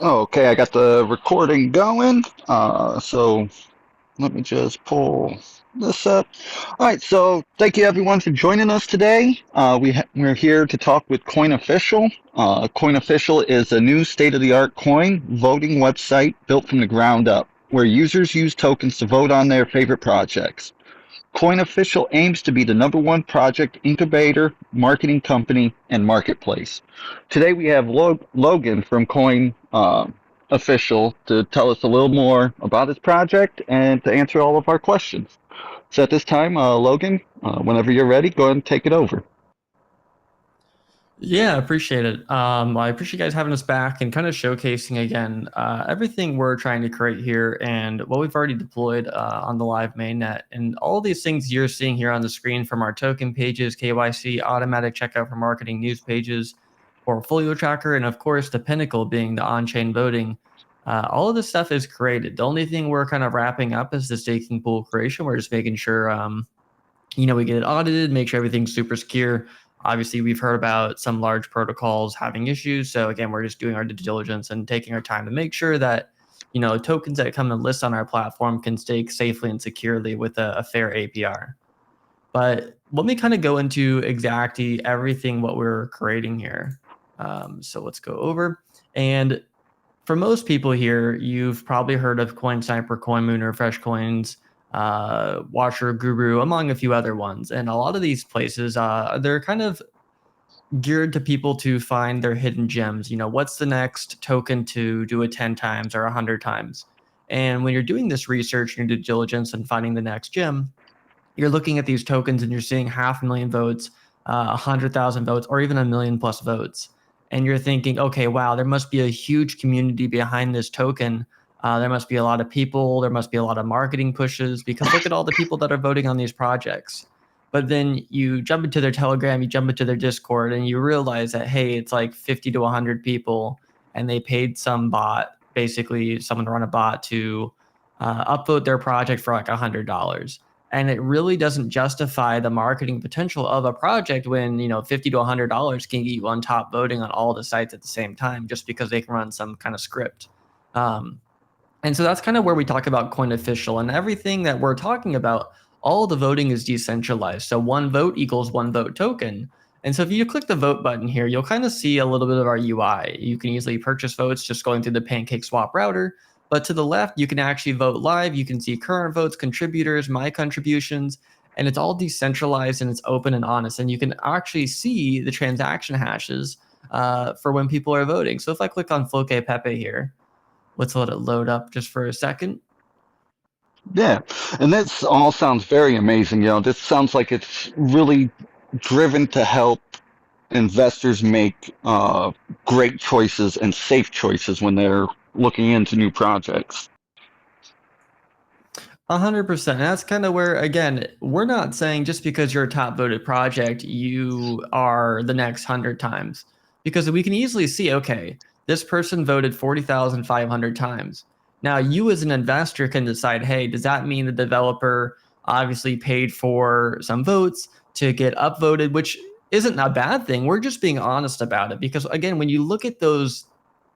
Oh, okay, I got the recording going. So let me just pull this up. All right, so thank you everyone for joining us today. We're here to talk with Coin Official. Coin Official is a new state-of-the-art coin voting website built from the ground up, where users use tokens to vote on their favorite projects. Coin Official aims to be the number one project incubator, marketing company, and marketplace. Today we have Logan from Coin Official to tell us a little more about his project and to answer all of our questions. So at this time, Logan, whenever you're ready, go ahead and take it over. Yeah, appreciate it. I appreciate you guys having us back and kind of showcasing again everything we're trying to create here and what we've already deployed on the live mainnet. And all these things you're seeing here on the screen from our token pages, KYC, automatic checkout for marketing news pages, portfolio tracker, and of course, the pinnacle being the on chain voting. All of this stuff is created. The only thing we're kind of wrapping up is the staking pool creation. We're just making sure we get it audited, make sure everything's super secure. Obviously, we've heard about some large protocols having issues. So again, we're just doing our due diligence and taking our time to make sure that tokens that come and list on our platform can stake safely and securely with a fair APR. But let me kind of go into exactly everything what we're creating here. So let's go over. And for most people here, you've probably heard of Coin Sniper, Coin or Fresh Coins, Watcher Guru, among a few other ones. And a lot of these places, they're kind of geared to people to find their hidden gems. What's the next token to do it 10 times or 100 times? And when you're doing this research and your due diligence and finding the next gem, you're looking at these tokens and you're seeing 500,000 votes, 100,000 votes, or even 1 million plus votes. And you're thinking, okay, wow, there must be a huge community behind this token. There must be a lot of people. There must be a lot of marketing pushes because look at all the people that are voting on these projects. But then you jump into their Telegram, you jump into their Discord, and you realize that, hey, it's like 50 to 100 people, and they paid some bot, basically someone to run a bot to upvote their project for like $100, and it really doesn't justify the marketing potential of a project when 50 to $100 can get you on top voting on all the sites at the same time just because they can run some kind of script. And so that's kind of where we talk about Coin Official, and everything that we're talking about, all the voting is decentralized. So one vote equals one vote token. And so if you click the vote button here, you'll kind of see a little bit of our UI. You can easily purchase votes just going through the PancakeSwap router. But to the left, you can actually vote live. You can see current votes, contributors, my contributions, and it's all decentralized and it's open and honest. And you can actually see the transaction hashes for when people are voting. So if I click on Floke Pepe here, let's let it load up just for a second. Yeah, and this all sounds very amazing. This sounds like it's really driven to help investors make great choices and safe choices when they're looking into new projects. 100%. That's kind of where, again, we're not saying just because you're a top voted project, you are the next 100 times. Because we can easily see, okay, this person voted 40,500 times. Now, you as an investor can decide, hey, does that mean the developer obviously paid for some votes to get upvoted, which isn't a bad thing. We're just being honest about it. Because, again, when you look at those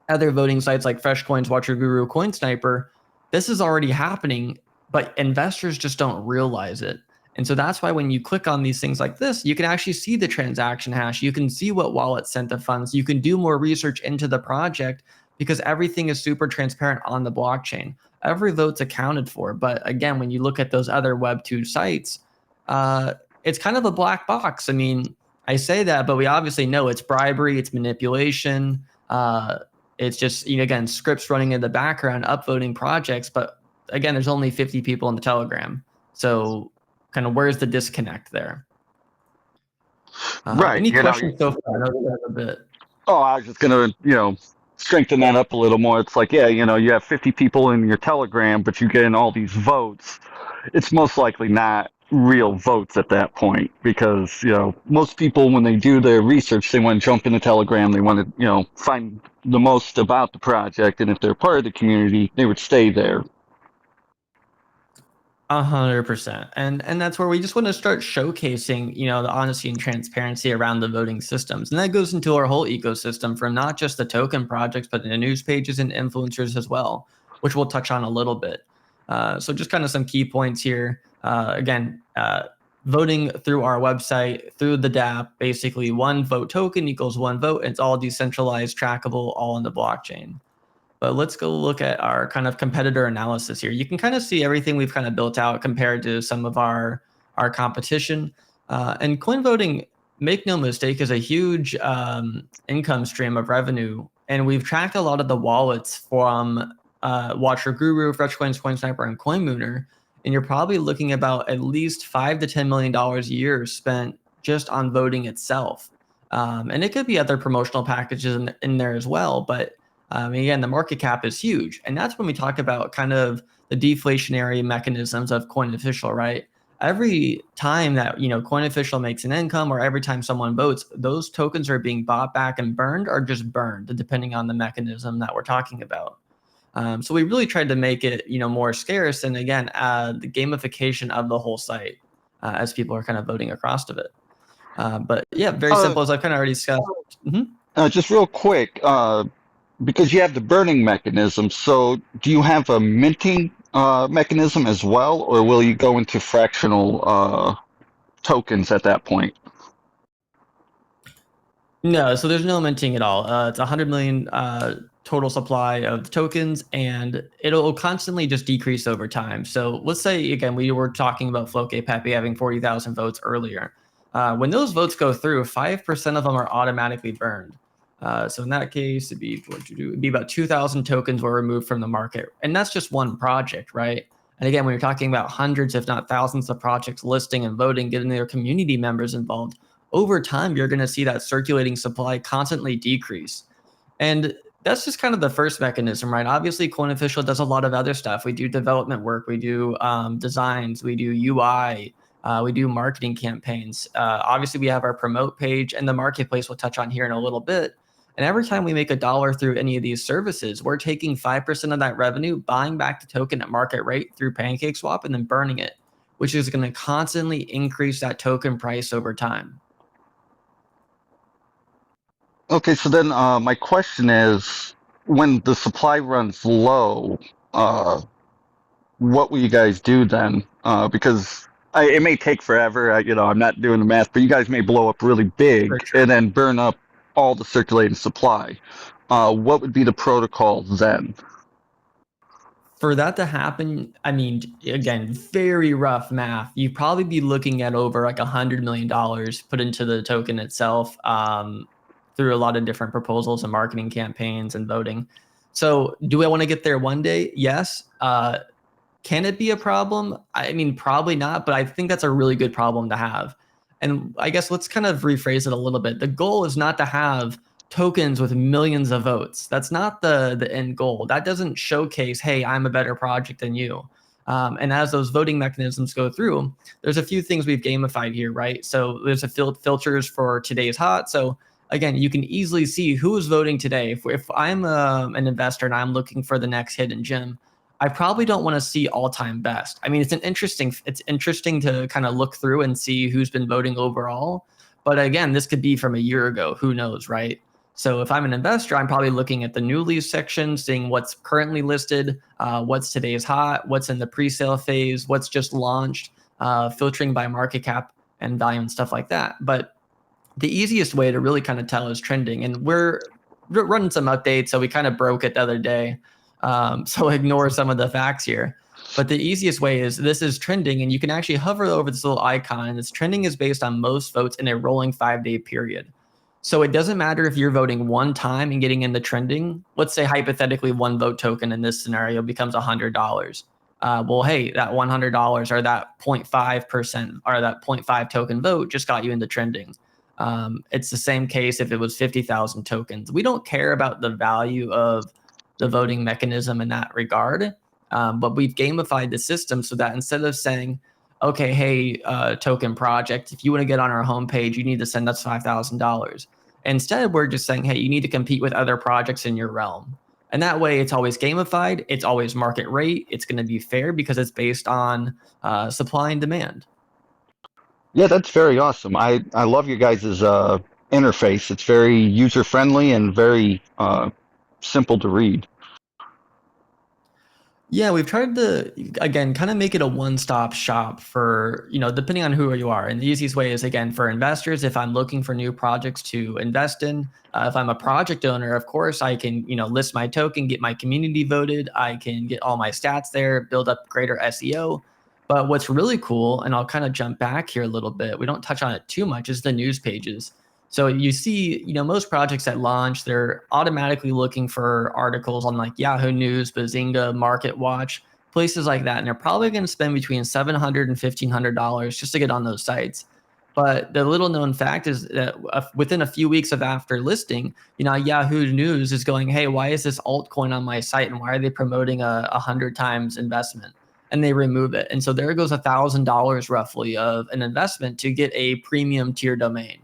other voting sites like Fresh Coins, Watcher Guru, Coin Sniper, this is already happening, but investors just don't realize it. And so that's why when you click on these things like this, you can actually see the transaction hash. You can see what wallet sent the funds. You can do more research into the project because everything is super transparent on the blockchain. Every vote's accounted for. But again, when you look at those other Web2 sites, it's kind of a black box. I mean, I say that, but we obviously know it's bribery, it's manipulation. It's just, again, scripts running in the background, upvoting projects. But again, there's only 50 people in the Telegram. So kind of where's the disconnect there? Right. Any questions so far? I know that's a bit. Oh, I was just gonna, strengthen that up a little more. It's like, yeah, you have 50 people in your Telegram, but you get in all these votes. It's most likely not real votes at that point because, most people, when they do their research, they want to jump into Telegram. They want to, find the most about the project. And if they're part of the community, they would stay there. 100%. And that's where we just want to start showcasing, the honesty and transparency around the voting systems. And that goes into our whole ecosystem from not just the token projects, but the news pages and influencers as well, which we'll touch on a little bit. So just kind of some key points here. Again, voting through our website, through the DApp, basically one vote token equals one vote. It's all decentralized, trackable, all in the blockchain. But let's go look at our kind of competitor analysis here. You can kind of see everything we've kind of built out compared to some of our competition. And coin voting, make no mistake, is a huge income stream of revenue. And we've tracked a lot of the wallets from Watcher Guru, Freshcoins, CoinSniper, and CoinMooner. And you're probably looking about at least $5 to $10 million a year spent just on voting itself. And it could be other promotional packages in there as well. But again, the market cap is huge. And that's when we talk about kind of the deflationary mechanisms of Coin Official, right? Every time that, Coin Official makes an income or every time someone votes, those tokens are being bought back and burned or just burned, depending on the mechanism that we're talking about. So we really tried to make it, more scarce. And again, the gamification of the whole site as people are kind of voting across of it. But yeah, very Uh, simple as I've kind of already discussed. just real quick, because you have the burning mechanism, so do you have a minting mechanism as well, or will you go into fractional tokens at that point? No, so there's no minting at all. It's 100 million total supply of tokens, and it'll constantly just decrease over time. So let's say, again, we were talking about Floke Pepe having 40,000 votes earlier. When those votes go through, 5% of them are automatically burned. So in that case, it'd be about 2,000 tokens were removed from the market. And that's just one project, right? And again, when you're talking about hundreds, if not thousands of projects listing and voting, getting their community members involved, over time, you're going to see that circulating supply constantly decrease. And that's just kind of the first mechanism, right? Obviously, Coin Official does a lot of other stuff. We do development work, we do designs, we do UI, we do marketing campaigns. Obviously, we have our promote page and the marketplace we'll touch on here in a little bit. And every time we make $1 through any of these services, we're taking 5% of that revenue, buying back the token at market rate through PancakeSwap, and then burning it, which is going to constantly increase that token price over time. Okay, so then my question is, when the supply runs low, uh, what will you guys do then? Because it may take forever. I'm not doing the math, but you guys may blow up really big and then burn up all the circulating supply. What would be the protocol then? For that to happen, I mean, again, very rough math. You'd probably be looking at over like $100 million put into the token itself through a lot of different proposals and marketing campaigns and voting. So, do I want to get there one day? Yes. Can it be a problem? I mean, probably not, but I think that's a really good problem to have. And I guess let's kind of rephrase it a little bit. The goal is not to have tokens with millions of votes. That's not the end goal. That doesn't showcase, hey, I'm a better project than you. And as those voting mechanisms go through, there's a few things we've gamified here, right? So there's a filters for today's hot. So again, you can easily see who is voting today. If I'm an investor and I'm looking for the next hidden gem, I probably don't want to see all-time best. I mean, it's interesting to kind of look through and see who's been voting overall. But again, this could be from a year ago. Who knows, right? So if I'm an investor, I'm probably looking at the new lease section, seeing what's currently listed, what's today's hot, what's in the pre-sale phase, what's just launched, filtering by market cap and value and stuff like that. But the easiest way to really kind of tell is trending. And we're running some updates, so we kind of broke it the other day. So ignore some of the facts here. But the easiest way is this is trending, and you can actually hover over this little icon, and this trending is based on most votes in a rolling 5-day period. So it doesn't matter if you're voting one time and getting into trending. Let's say hypothetically one vote token in this scenario becomes $100. Well, hey, that $100 or that 0.5% or that 0.5 token vote just got you into trending. It's the same case if it was 50,000 tokens. We don't care about the value of the voting mechanism in that regard, but we've gamified the system so that instead of saying, okay, hey, token project, if you want to get on our homepage, you need to send us $5,000. Instead, we're just saying, hey, you need to compete with other projects in your realm. And that way, it's always gamified, it's always market rate, it's going to be fair because it's based on supply and demand. Yeah, that's very awesome. I love your guys' interface. It's very user friendly and very simple to read. Yeah, we've tried to, again, kind of make it a one-stop shop for, depending on who you are. And the easiest way is, again, for investors, if I'm looking for new projects to invest in, if I'm a project owner, of course, I can, list my token, get my community voted. I can get all my stats there, build up greater SEO. But what's really cool, and I'll kind of jump back here a little bit, we don't touch on it too much, is the news pages. So you see, most projects that launch, they're automatically looking for articles on like Yahoo News, Bazinga, Market Watch, places like that. And they're probably going to spend between $700 and $1,500 just to get on those sites. But the little known fact is that within a few weeks of after listing, Yahoo News is going, hey, why is this altcoin on my site? And why are they promoting a 100 times investment? And they remove it. And so there goes $1,000 roughly of an investment to get a premium tier domain.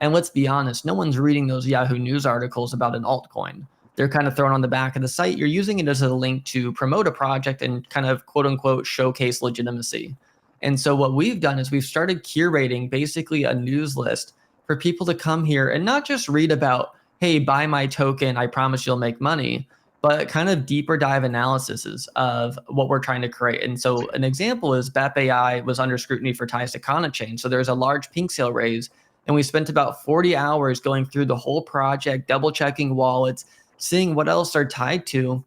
And let's be honest, no one's reading those Yahoo News articles about an altcoin. They're kind of thrown on the back of the site. You're using it as a link to promote a project and kind of quote unquote showcase legitimacy. And so what we've done is we've started curating basically a news list for people to come here and not just read about, hey, buy my token, I promise you'll make money, but kind of deeper dive analyses of what we're trying to create. And so an example is BEP AI was under scrutiny for ties to Kana chain. So there's a large pink sale raise, and we spent about 40 hours going through the whole project, double checking wallets, seeing what else they're tied to,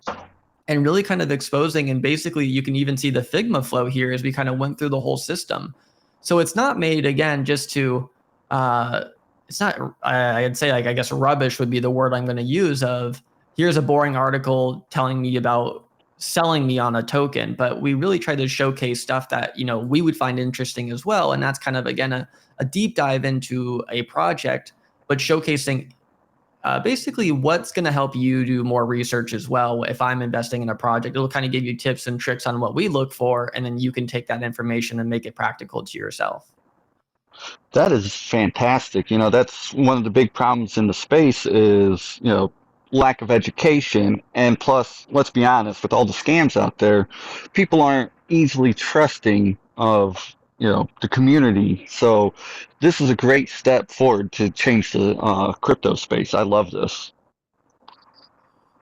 and really kind of exposing. And basically, you can even see the Figma flow here as we kind of went through the whole system. So it's not made, again, just to, it's not, I'd say, like, I guess rubbish would be the word I'm going to use of here's a boring article telling me about selling me on a token, but we really try to showcase stuff that, we would find interesting as well. And that's kind of, again, a deep dive into a project, but showcasing basically what's going to help you do more research as well. If I'm investing in a project, it'll kind of give you tips and tricks on what we look for, and then you can take that information and make it practical to yourself. That is fantastic. That's one of the big problems in the space is, lack of education. And plus, let's be honest, with all the scams out there, people aren't easily trusting of, the community. So this is a great step forward to change the crypto space. I love this.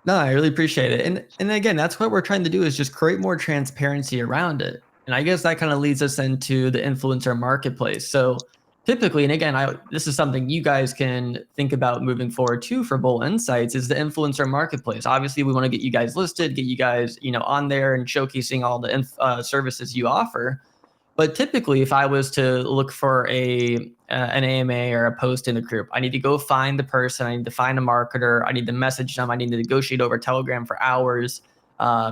No, I really appreciate it. And again, that's what we're trying to do is just create more transparency around it. And I guess that kind of leads us into the influencer marketplace. So typically, and again, this is something you guys can think about moving forward too for Bull Insights is the influencer marketplace. Obviously, we want to get you guys listed, get you guys, on there and showcasing all the services you offer. But typically, if I was to look for an AMA or a post in the group, I need to go find the person. I need to find a marketer. I need to message them. I need to negotiate over Telegram for hours.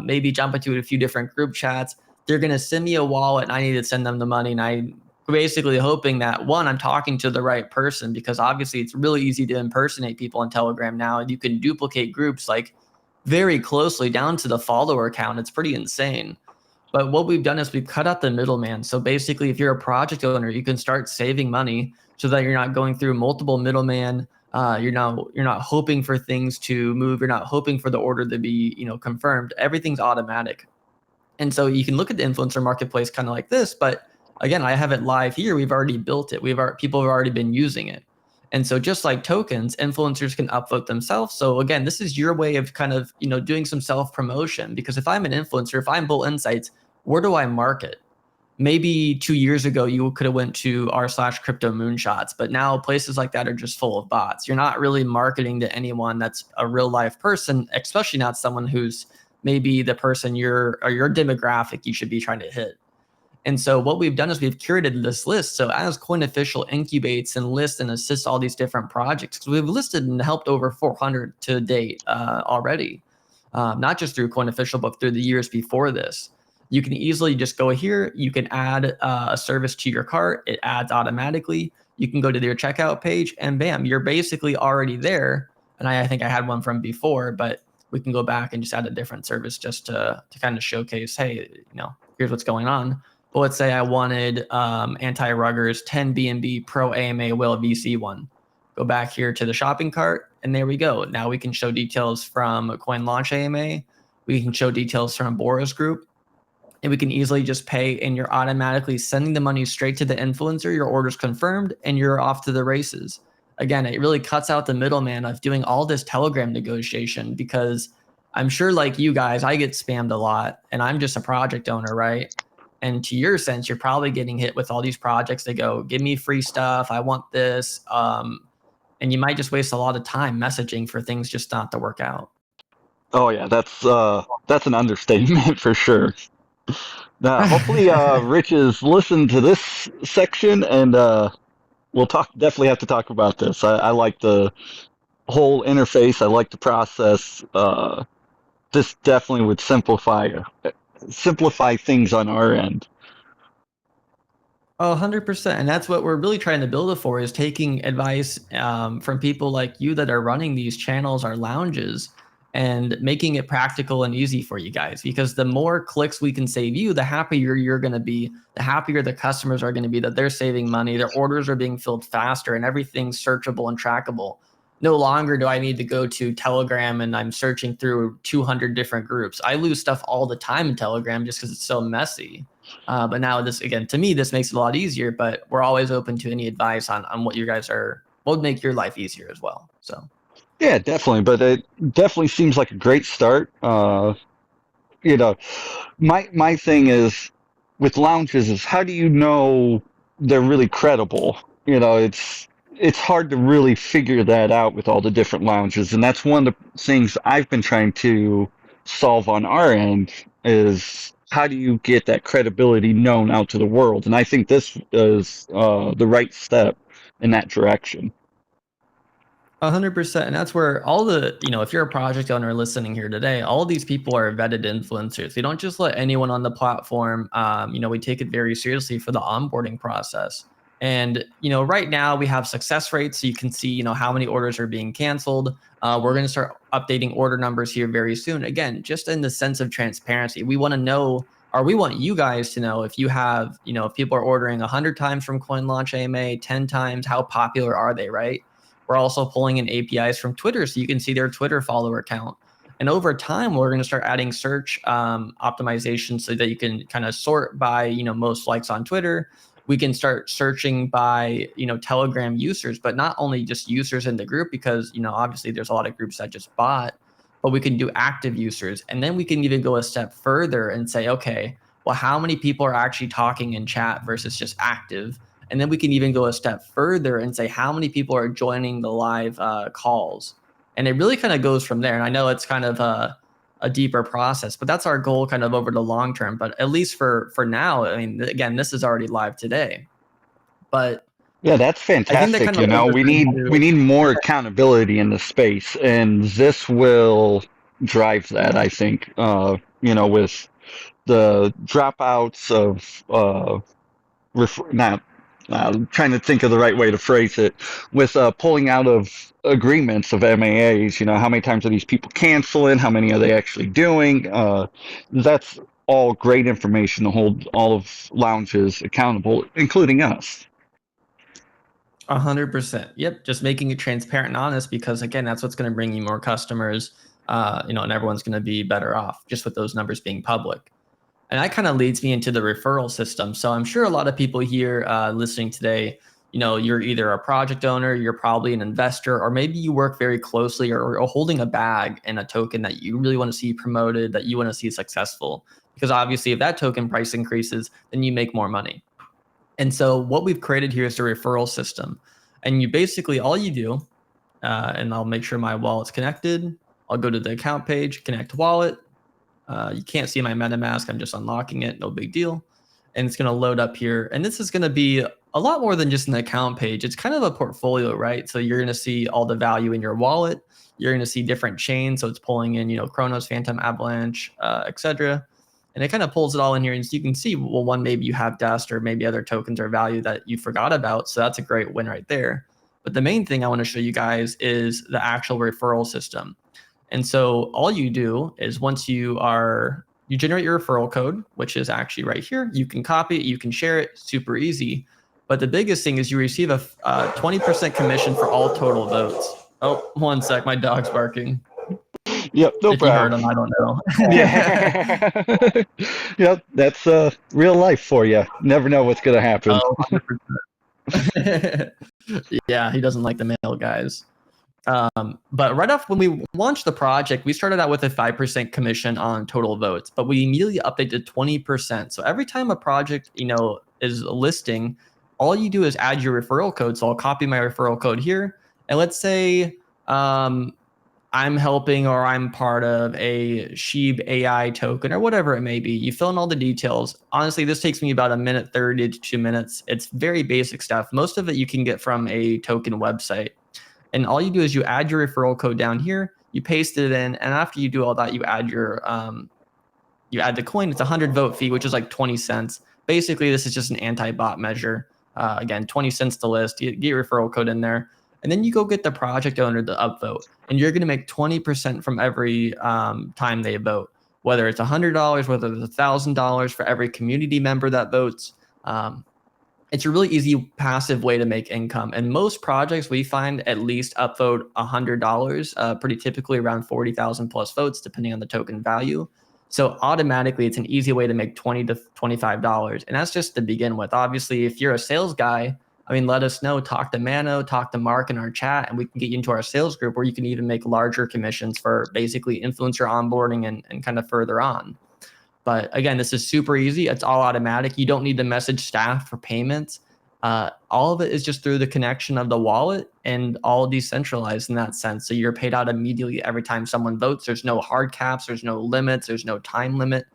Maybe jump into a few different group chats. They're going to send me a wallet, and I need to send them the money. And I'm basically hoping that one, I'm talking to the right person, because obviously it's really easy to impersonate people on Telegram now, and you can duplicate groups like very closely down to the follower count. It's pretty insane. But what we've done is we've cut out the middleman. So basically, if you're a project owner, you can start saving money so that you're not going through multiple middlemen. You're not hoping for things to move. You're not hoping for the order to be confirmed. Everything's automatic. And so you can look at the influencer marketplace kind of like this. But again, I have it live here. We've already built it. People have already been using it. And so just like tokens, influencers can upvote themselves. So again, this is your way of kind of doing some self promotion. Because if I'm an influencer, if I'm Bull Insights, where do I market? Maybe 2 years ago, you could have went to r/crypto moonshots, but now places like that are just full of bots. You're not really marketing to anyone that's a real life person, especially not someone who's maybe the person your demographic you should be trying to hit. And so what we've done is we've curated this list. So as Coin Official incubates and lists and assists all these different projects, because we've listed and helped over 400 to date already, not just through Coin Official, but through the years before this. You can easily just go here. You can add a service to your cart. It adds automatically. You can go to their checkout page and bam, you're basically already there. And I think I had one from before, but we can go back and just add a different service just to kind of showcase, hey, here's what's going on. But let's say I wanted Anti-Ruggers 10 BNB Pro AMA Whale VC one. Go back here to the shopping cart, And there we go. Now we can show details from Coin Launch AMA. We can show details from Boris Group. And we can easily just pay, and you're automatically sending the money straight to the influencer. Your order's confirmed, and you're off to the races. Again, it really cuts out the middleman of doing all this Telegram negotiation, because I'm sure, like you guys, I get spammed a lot, and I'm just a project owner, right? And to your sense, you're probably getting hit with all these projects. They go, give me free stuff. I want this. And you might just waste a lot of time messaging for things just not to work out. Oh yeah, that's an understatement for sure. Hopefully, Rich has listened to this section, and we'll talk. Definitely have to talk about this. I like the whole interface. I like the process. This definitely would simplify things on our end. 100%. And that's what we're really trying to build it for, is taking advice from people like you that are running these channels or lounges, and making it practical and easy for you guys. Because the more clicks we can save you, the happier you're going to be, the happier the customers are going to be that they're saving money, their orders are being filled faster, and everything's searchable and trackable. No longer do I need to go to Telegram and I'm searching through 200 different groups. I lose stuff all the time in Telegram just because it's so messy. But now this, again, to me, this makes it a lot easier, but we're always open to any advice on what you guys what would make your life easier as well. So. Yeah, definitely. But it definitely seems like a great start. You know, my thing is with lounges is, how do you know they're really credible? It's hard to really figure that out with all the different lounges, and that's one of the things I've been trying to solve on our end, is how do you get that credibility known out to the world? And I think this is the right step in that direction. 100%. And that's where all the, if you're a project owner listening here today, all these people are vetted influencers. We don't just let anyone on the platform. We take it very seriously for the onboarding process. And, right now we have success rates. So you can see, how many orders are being canceled. We're going to start updating order numbers here very soon. Again, just in the sense of transparency, we want to know, or we want you guys to know, if you have, if people are ordering 100 times from Coin Launch AMA, 10 times, how popular are they, right? We're also pulling in APIs from Twitter, so you can see their Twitter follower count. And over time, we're going to start adding search optimization, so that you can kind of sort by, most likes on Twitter. We can start searching by, Telegram users, but not only just users in the group, because, obviously there's a lot of groups that just bot, but we can do active users. And then we can even go a step further and say, okay, well, how many people are actually talking in chat versus just active? And then we can even go a step further and say how many people are joining the live calls. And it really kind of goes from there. And I know it's kind of a deeper process, but that's our goal kind of over the long term. But at least for now, I mean, again, this is already live today. But yeah, that's I think that fantastic. kind of leads us We into, need more accountability in the space, and this will drive that. I think. With the dropouts of not. Trying to think of the right way to phrase it, with pulling out of agreements of MAAs. How many times are these people canceling? How many are they actually doing? That's all great information to hold all of lounges accountable, including us. 100%. Yep. Just making it transparent and honest, because again, that's what's going to bring you more customers, and everyone's going to be better off just with those numbers being public. And that kind of leads me into the referral system. So I'm sure a lot of people here listening today, you're either a project owner, you're probably an investor, or maybe you work very closely, or holding a bag and a token that you really want to see promoted, that you want to see successful. Because obviously, if that token price increases, then you make more money. And so what we've created here is the referral system. And you basically, all you do, and I'll make sure my wallet's connected. I'll go to the account page, connect wallet. You can't see my MetaMask. I'm just unlocking it. No big deal. And it's going to load up here. And this is going to be a lot more than just an account page. It's kind of a portfolio, right? So you're going to see all the value in your wallet. You're going to see different chains. So it's pulling in, Chronos, Phantom, Avalanche, etc. And it kind of pulls it all in here. And so you can see, well, one, maybe you have dust, or maybe other tokens or value that you forgot about. So that's a great win right there. But the main thing I want to show you guys is the actual referral system. And so all you do is, once you generate your referral code, which is actually right here. You can copy it, you can share it, super easy. But the biggest thing is you receive a 20% commission for all total votes. Oh, one sec. My dog's barking. Yep, no If you heard problem. him, I don't know. Yeah. Yep, that's real life for you. Never know what's gonna happen. Oh, 100%. Yeah, he doesn't like the male guys. But right off when we launched the project, we started out with a 5% commission on total votes, but we immediately updated to 20%. So every time a project, is listing, all you do is add your referral code. So I'll copy my referral code here. And let's say I'm helping or I'm part of a Sheeb AI token or whatever it may be. You fill in all the details. Honestly, this takes me about a minute 30 to 2 minutes. It's very basic stuff. Most of it you can get from a token website. And all you do is you add your referral code down here, you paste it in, and after you do all that, you add the coin. It's a 100 vote fee, which is like 20 cents. Basically, this is just an anti-bot measure. Again, 20 cents to list. You get your referral code in there, and then you go get the project owner to upvote, and you're going to make 20% from every time they vote. Whether it's $100, whether it's $1,000 for every community member that votes. It's a really easy passive way to make income. And most projects we find at least upvote $100, pretty typically around 40,000 plus votes, depending on the token value. So automatically, it's an easy way to make $20 to $25. And that's just to begin with. Obviously, if you're a sales guy, I mean, let us know. Talk to Mano, talk to Mark in our chat, and we can get you into our sales group where you can even make larger commissions for basically influencer onboarding and kind of further on. But again, this is super easy. It's all automatic. You don't need to message staff for payments. All of it is just through the connection of the wallet and all decentralized in that sense. So you're paid out immediately every time someone votes. There's no hard caps. There's no limits. There's no time limit.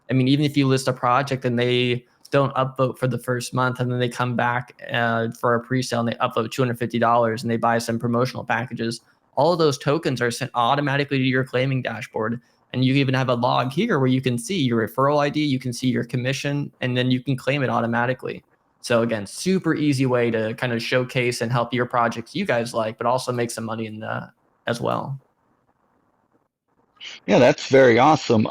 I mean, even if you list a project and they don't upvote for the first month and then they come back for a pre-sale and they upvote $250 and they buy some promotional packages, all of those tokens are sent automatically to your claiming dashboard. And you even have a log here where you can see your referral ID, you can see your commission, and then you can claim it automatically. So again, super easy way to kind of showcase and help your projects you guys like, but also make some money in the as well. Yeah, that's very awesome.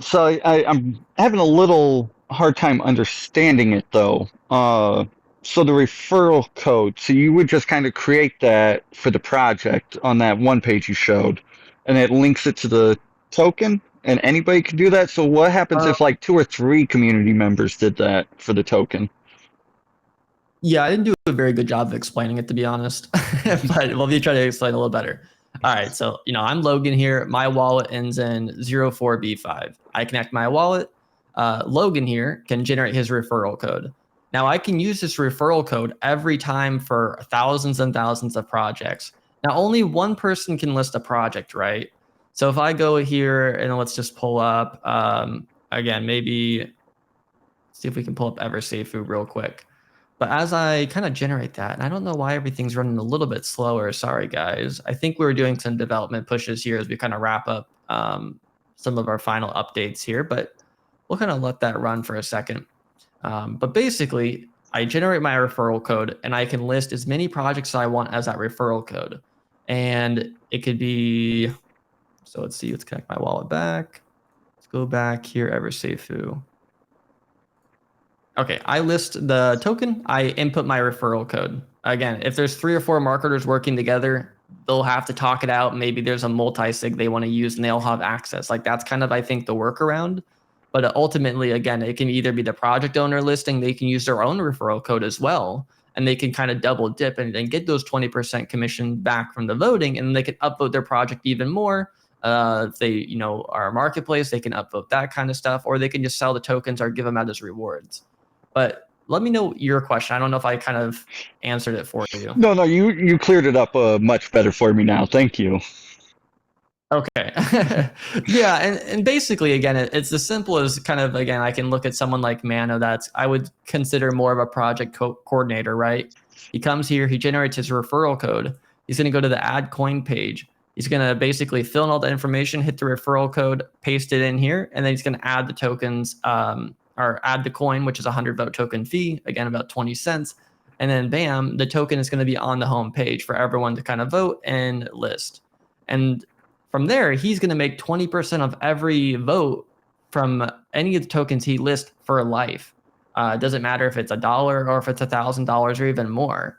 So I'm having a little hard time understanding it though. So the referral code, so you would just kind of create that for the project on that one page you showed, and it links it to the token, and anybody can do that. So what happens if like 2 or 3 community members did that for the token? Yeah, I didn't do a very good job of explaining it, to be honest. But let me try to explain a little better. All right, so I'm Logan here. My wallet ends in 04B5. I connect my wallet. Logan here can generate his referral code. Now I can use this referral code every time for thousands and thousands of projects. Now only one person can list a project, right? So if I go here and let's just pull up again, maybe see if we can pull up EverSafeFood real quick. But as I kind of generate that, and I don't know why everything's running a little bit slower. Sorry, guys. I think we were doing some development pushes here as we kind of wrap up some of our final updates here, but we'll kind of let that run for a second. But basically, I generate my referral code and I can list as many projects as I want as that referral code. And it could be, so let's see, let's connect my wallet back. Let's go back here, EverSafeFoo. Okay, I list the token, I input my referral code. Again, if there's 3 or 4 marketers working together, they'll have to talk it out. Maybe there's a multi-sig they want to use and they'll have access. Like that's kind of, I think, the workaround. But ultimately, again, it can either be the project owner listing, they can use their own referral code as well, and they can kind of double dip and get those 20% commission back from the voting, and they can upvote their project even more. If they, are a marketplace, they can upvote that kind of stuff, or they can just sell the tokens or give them out as rewards. But let me know your question. I don't know if I kind of answered it for you. No, you cleared it up much better for me now. Thank you. Okay. Yeah, and basically, again, it's as simple as kind of, again, I can look at someone like Mano that's, I would consider more of a project coordinator, right? He comes here, he generates his referral code. He's going to go to the add coin page. He's going to basically fill in all the information, hit the referral code, paste it in here, and then he's going to add the tokens, or add the coin, which is a 100 vote token fee, again, about 20 cents. And then bam, the token is going to be on the home page for everyone to kind of vote and list. And from there, he's going to make 20% of every vote from any of the tokens he lists for life. It doesn't matter if it's $1 or if it's $1,000 or even more.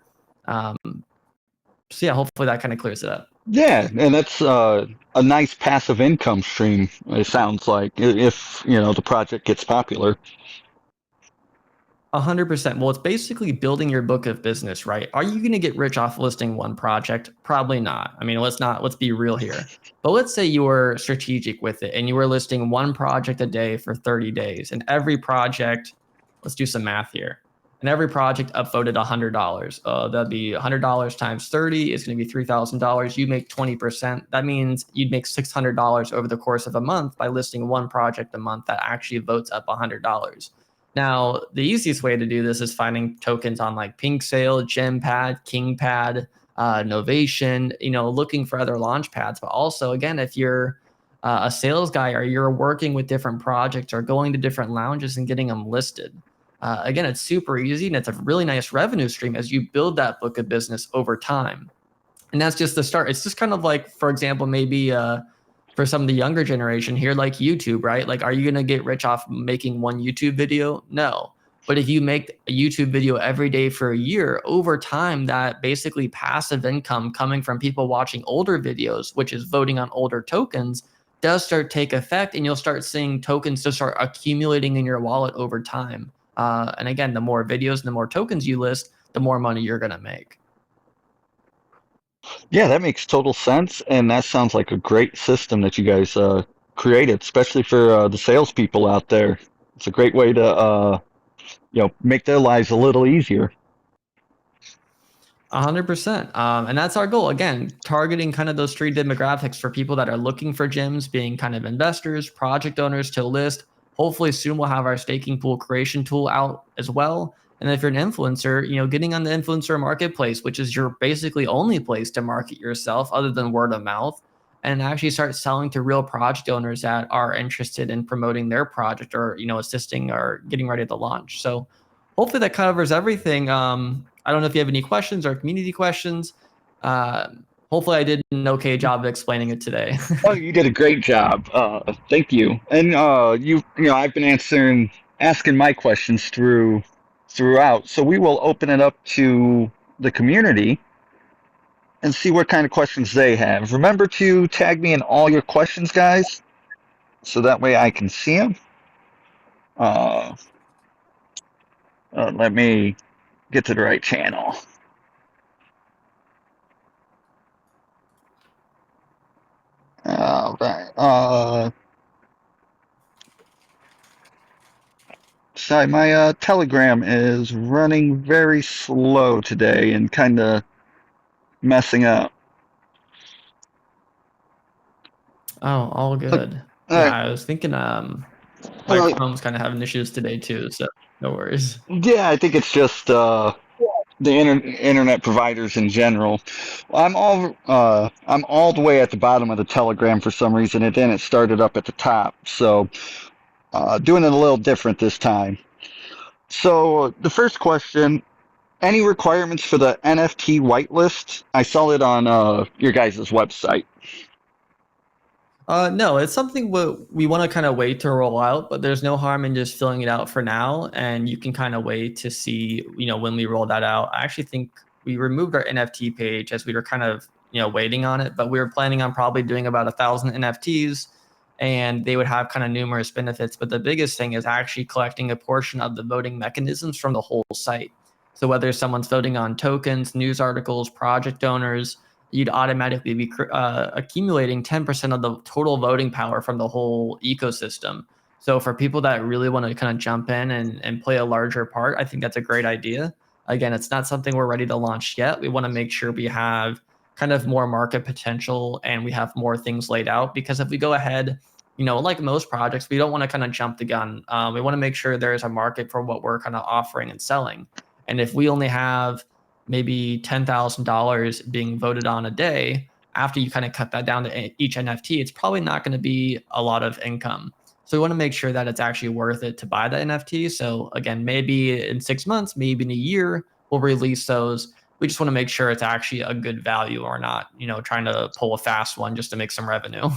So yeah, hopefully that kind of clears it up. Yeah, and that's a nice passive income stream. It sounds like if the project gets popular. 100%. Well, it's basically building your book of business, right? Are you going to get rich off listing one project? Probably not. I mean, let's be real here. But let's say you were strategic with it and you were listing one project a day for 30 days, and every project, let's do some math here. And every project upvoted $100. That'd be $100 times 30 is going to be $3,000. You make 20%. That means you'd make $600 over the course of a month by listing one project a month that actually votes up $100. Now, the easiest way to do this is finding tokens on like Pink Sale, GemPad, KingPad, Novation, looking for other launch pads. But also, again, if you're a sales guy or you're working with different projects or going to different lounges and getting them listed, again, it's super easy and it's a really nice revenue stream as you build that book of business over time. And that's just the start. It's just kind of like, for example, maybe for some of the younger generation here, like YouTube, right? Like, are you going to get rich off making one YouTube video? No. But if you make a YouTube video every day for a year, over time, that basically passive income coming from people watching older videos, which is voting on older tokens, does start take effect, and you'll start seeing tokens just start accumulating in your wallet over time. And again, the more videos and the more tokens you list, the more money you're going to make. Yeah, that makes total sense, and that sounds like a great system that you guys created, especially for the salespeople out there. It's a great way to make their lives a little easier. 100%. And that's our goal. Again, targeting kind of those three demographics for people that are looking for gyms, being kind of investors, project owners to list. Hopefully, soon we'll have our staking pool creation tool out as well. And if you're an influencer, getting on the influencer marketplace, which is your basically only place to market yourself other than word of mouth, and actually start selling to real project owners that are interested in promoting their project or, assisting or getting ready to launch. So hopefully that covers everything. I don't know if you have any questions or community questions. Hopefully I did an okay job of explaining it today. Oh, you did a great job. Thank you. And I've been asking my questions throughout. So we will open it up to the community and see what kind of questions they have. Remember to tag me in all your questions, guys, so that way I can see them. Uh, let me get to the right channel. All right. Sorry, my Telegram is running very slow today and kind of messing up. Oh, all All good. Yeah, right. I was thinking my Uh, Chrome's kind of having issues today too, so no worries. yeah, I think it's just the internet providers in general. I'm all the way at the bottom of the Telegram for some reason, and then it started up at the top. So doing it a little different this time. So the first question: any requirements for the NFT whitelist? I saw it on your guys' website. No, it's something we want to kind of wait to roll out, but there's no harm in just filling it out for now. And you can kind of wait to see, when we roll that out. I actually think we removed our NFT page as we were kind of, waiting on it, but we were planning on probably doing about 1,000 NFTs and they would have kind of numerous benefits. But the biggest thing is actually collecting a portion of the voting mechanisms from the whole site. So whether someone's voting on tokens, news articles, project owners, you'd automatically be accumulating 10% of the total voting power from the whole ecosystem. So for people that really want to kind of jump in and play a larger part, I think that's a great idea. Again, it's not something we're ready to launch yet. We want to make sure we have kind of more market potential and we have more things laid out, because if we go ahead, like most projects, we don't want to kind of jump the gun. We want to make sure there is a market for what we're kind of offering and selling. And if we only have maybe $10,000 being voted on a day, after you kind of cut that down to each NFT, it's probably not going to be a lot of income. So we want to make sure that it's actually worth it to buy the NFT. So again, maybe in 6 months, maybe in a year, we'll release those. We just want to make sure it's actually a good value or not, trying to pull a fast one just to make some revenue.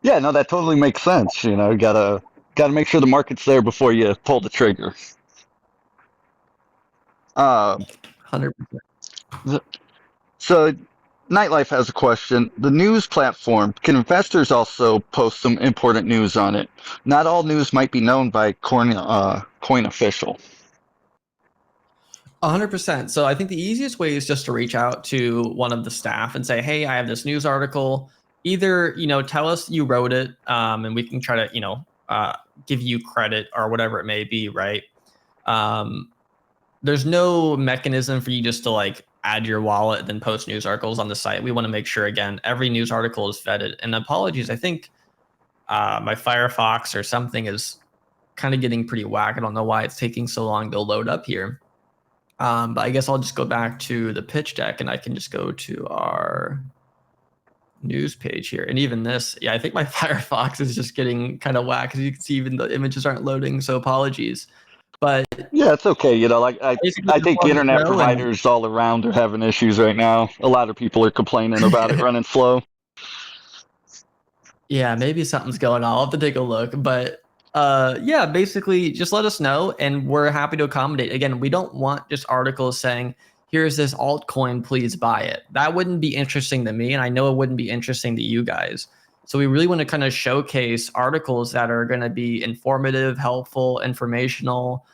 Yeah, no, that totally makes sense. You gotta make sure the market's there before you pull the trigger. Uh, 100%. So, Nightlife has a question. The news platform, can investors also post some important news on it? Not all news might be known by Coin Official. 100%. So I think the easiest way is just to reach out to one of the staff and say, "Hey, I have this news article. Either tell us you wrote it, and we can try to give you credit or whatever it may be, right?" Um, there's no mechanism for you just to like add your wallet and then post news articles on the site. We want to make sure again every news article is vetted. And apologies, I think my Firefox or something is kind of getting pretty whack. I don't know why it's taking so long to load up here. But I guess I'll just go back to the pitch deck and I can just go to our news page here. And even this, yeah, I think my Firefox is just getting kind of whack because you can see even the images aren't loading. So apologies. But Yeah, it's okay. Like basically I just think wanted to internet know and providers all around are having issues right now. A lot of people are complaining about it running slow. yeah, maybe something's going on. I'll have to take a look. But yeah, basically just let us know and we're happy to accommodate. Again, we don't want just articles saying, here's this altcoin, please buy it. That wouldn't be interesting to me. And I know it wouldn't be interesting to you guys. So we really want to kind of showcase articles that are going to be informative, helpful, informational.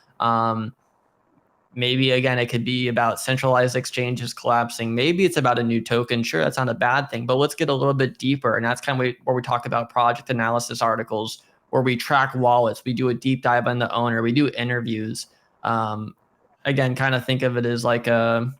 Maybe again, it could be about centralized exchanges collapsing. Maybe it's about a new token. Sure, that's not a bad thing, but let's get a little bit deeper. And that's kind of where we talk about project analysis articles, where we track wallets, we do a deep dive on the owner, we do interviews. Um, Again, kind of think of it as like The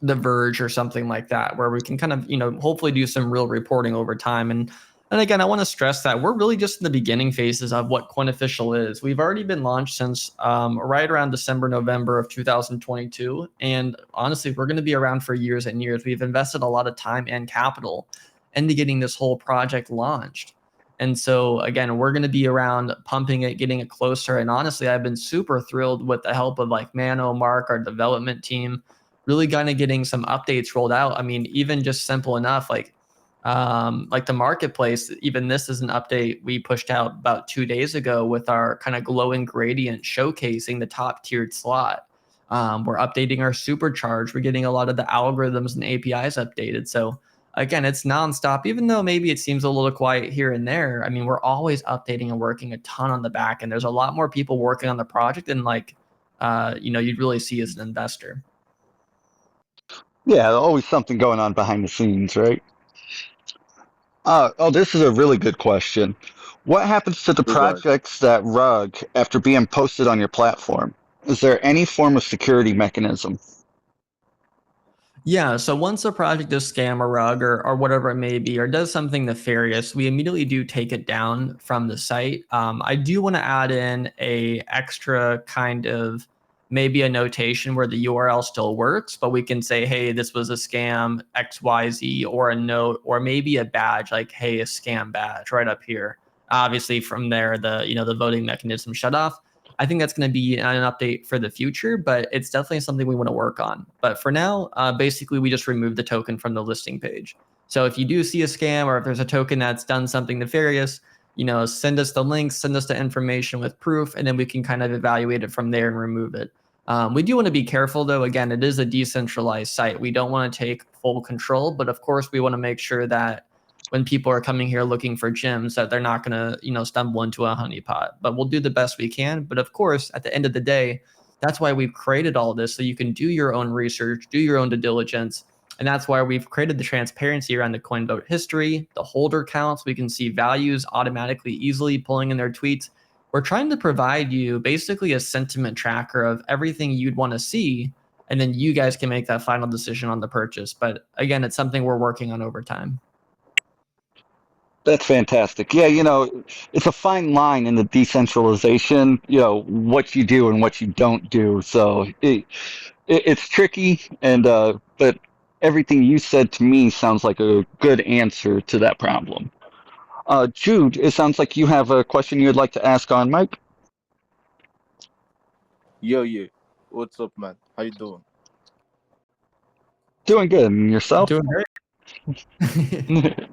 Verge or something like that, where we can kind of hopefully do some real reporting over time. And again, I want to stress that we're really just in the beginning phases of what Coinofficial is. We've already been launched since right around December, November of 2022. And honestly, we're going to be around for years and years. We've invested a lot of time and capital into getting this whole project launched. And so, again, we're going to be around pumping it, getting it closer. And honestly, I've been super thrilled with the help of like Mano, Mark, our development team, really kind of getting some updates rolled out. I mean, even just simple enough, like the marketplace, even this is an update we pushed out about 2 days ago with our kind of glowing gradient showcasing the top tiered slot. We're updating our supercharge. We're getting a lot of the algorithms and APIs updated. So again, it's nonstop, even though maybe it seems a little quiet here and there. I mean, we're always updating and working a ton on the back, and there's a lot more people working on the project than you'd really see as an investor. Yeah, always something going on behind the scenes, right? Oh, this is a really good question. What happens to the Hey guys. projects that rug after being posted on your platform? Is there any form of security mechanism? Yeah, so once a project does scam a rug or whatever it may be, or does something nefarious, we immediately do take it down from the site. I do want to add in a extra kind of maybe a notation where the URL still works, but we can say, hey, this was a scam XYZ, or a note, or maybe a badge like, hey, a scam badge right up here. Obviously, from there, the voting mechanism shut off. I think that's going to be an update for the future, but it's definitely something we want to work on. But for now, basically, we just remove the token from the listing page. So if you do see a scam or if there's a token that's done something nefarious, send us the links, send us the information with proof, and then we can kind of evaluate it from there and remove it. We do want to be careful, though. Again, it is a decentralized site. We don't want to take full control, but of course, we want to make sure that when people are coming here looking for gems that they're not going to stumble into a honeypot. But we'll do the best we can. But of course, at the end of the day, that's why we've created all this, so you can do your own research, do your own due diligence. And that's why we've created the transparency around the coin vote history, the holder counts. We can see values automatically, easily pulling in their tweets. We're trying to provide you basically a sentiment tracker of everything you'd want to see, and then you guys can make that final decision on the purchase. But again, it's something we're working on over time. That's fantastic. Yeah, it's a fine line in the decentralization, what you do and what you don't do. So it's tricky, but everything you said to me sounds like a good answer to that problem. Jude, it sounds like you have a question you'd like to ask on Mike. Yo, yeah. What's up, man? How you doing? Doing good. And yourself? Doing great.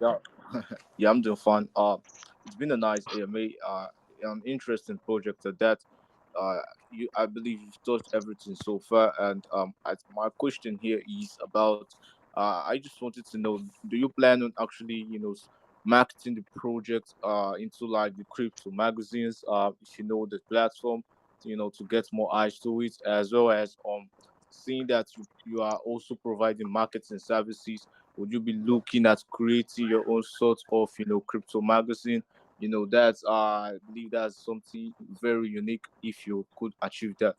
Yeah, yeah, I'm doing fine. It's been a nice AMA, an interesting project at that. Uh, I believe you've touched everything so far, and my question here is about I just wanted to know, do you plan on actually, marketing the project into like the crypto magazines, if you know the platform, to get more eyes to it, as well as seeing that you are also providing marketing services. Would you be looking at creating your own sort of, crypto magazine? That's I believe that's something very unique if you could achieve that.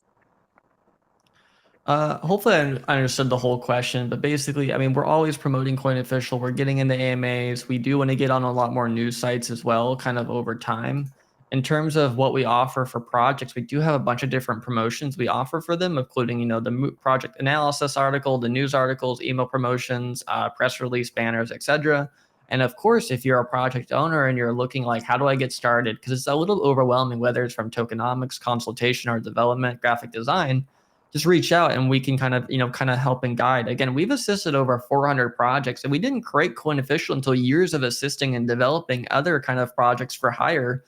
Hopefully, I understood the whole question, but basically, I mean, we're always promoting Coin Official. We're getting into AMAs. We do want to get on a lot more news sites as well, kind of over time. In terms of what we offer for projects, we do have a bunch of different promotions we offer for them, including, the project analysis article, the news articles, email promotions, press release banners, etc. And of course, if you're a project owner and you're looking like, how do I get started? Because it's a little overwhelming, whether it's from tokenomics, consultation, or development, graphic design, just reach out and we can kind of help and guide. Again, we've assisted over 400 projects, and we didn't create Coin Official until years of assisting and developing other kind of projects for hire,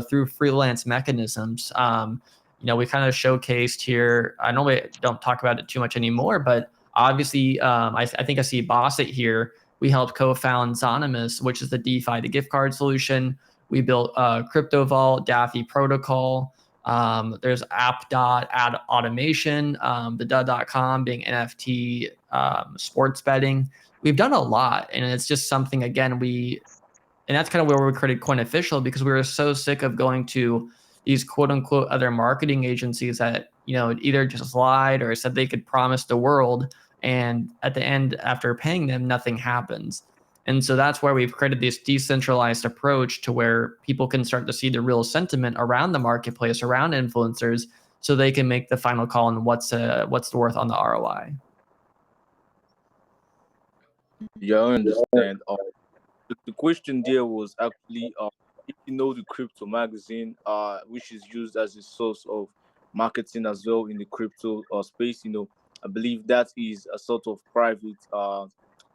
through freelance mechanisms. We kind of showcased here. I know we don't talk about it too much anymore, but obviously, I think I see Bosset here. We helped co-found Zonymous, which is the DeFi, the gift card solution. We built Crypto Vault, Daffy Protocol. There's app.ad automation, the .com being NFT, sports betting. We've done a lot, and it's just something, again, and that's kind of where we created Coin Official, because we were so sick of going to these quote unquote other marketing agencies that, either just lied or said they could promise the world. And at the end, after paying them, nothing happens. And so that's where we've created this decentralized approach to where people can start to see the real sentiment around the marketplace, around influencers, so they can make the final call on what's the worth on the ROI. Yeah, I understand. The question there was actually, if you know the crypto magazine, which is used as a source of marketing as well in the crypto space. I believe that is a sort of private.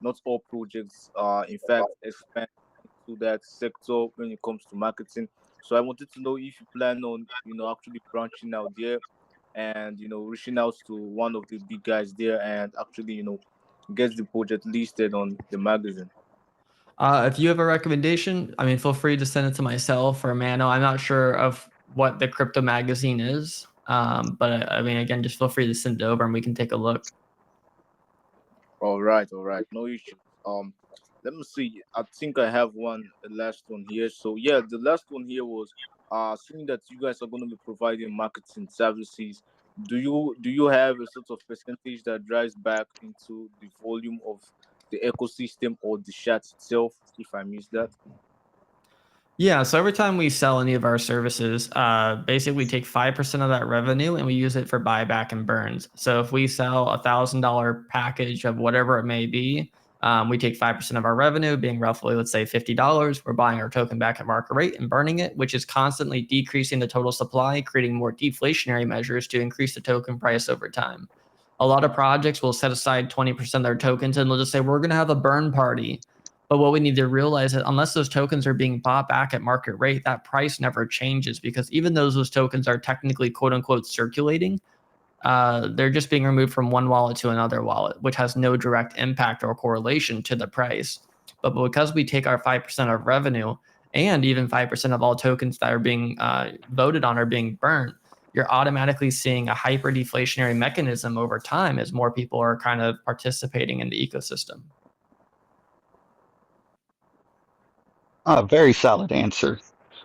Not all projects, in fact, expand into that sector when it comes to marketing. So I wanted to know if you plan on, actually branching out there and reaching out to one of the big guys there and actually, get the project listed on the magazine. If you have a recommendation, I mean, feel free to send it to myself or Mano. I'm not sure of what the crypto magazine is, but I mean, again, just feel free to send it over and we can take a look. All right, all right, no issue. Let me see. I think I have the last one here. So yeah, the last one here was seeing that you guys are going to be providing marketing services. Do you have a sort of percentage that drives back into the volume of the ecosystem or the chat itself? If I miss that. Yeah, so every time we sell any of our services, basically we take 5% of that revenue and we use it for buyback and burns. So if we sell $1,000 package of whatever it may be, we take 5% of our revenue, being roughly, let's say, $50. We're buying our token back at market rate and burning it, which is constantly decreasing the total supply, creating more deflationary measures to increase the token price over time. A lot of projects will set aside 20% of their tokens and they'll just say, we're going to have a burn party. But what we need to realize is unless those tokens are being bought back at market rate, that price never changes, because even though those tokens are technically quote unquote circulating, they're just being removed from one wallet to another wallet, which has no direct impact or correlation to the price. But because we take our 5% of revenue and even 5% of all tokens that are being voted on are being burnt, you're automatically seeing a hyper deflationary mechanism over time as more people are kind of participating in the ecosystem. Very solid answer.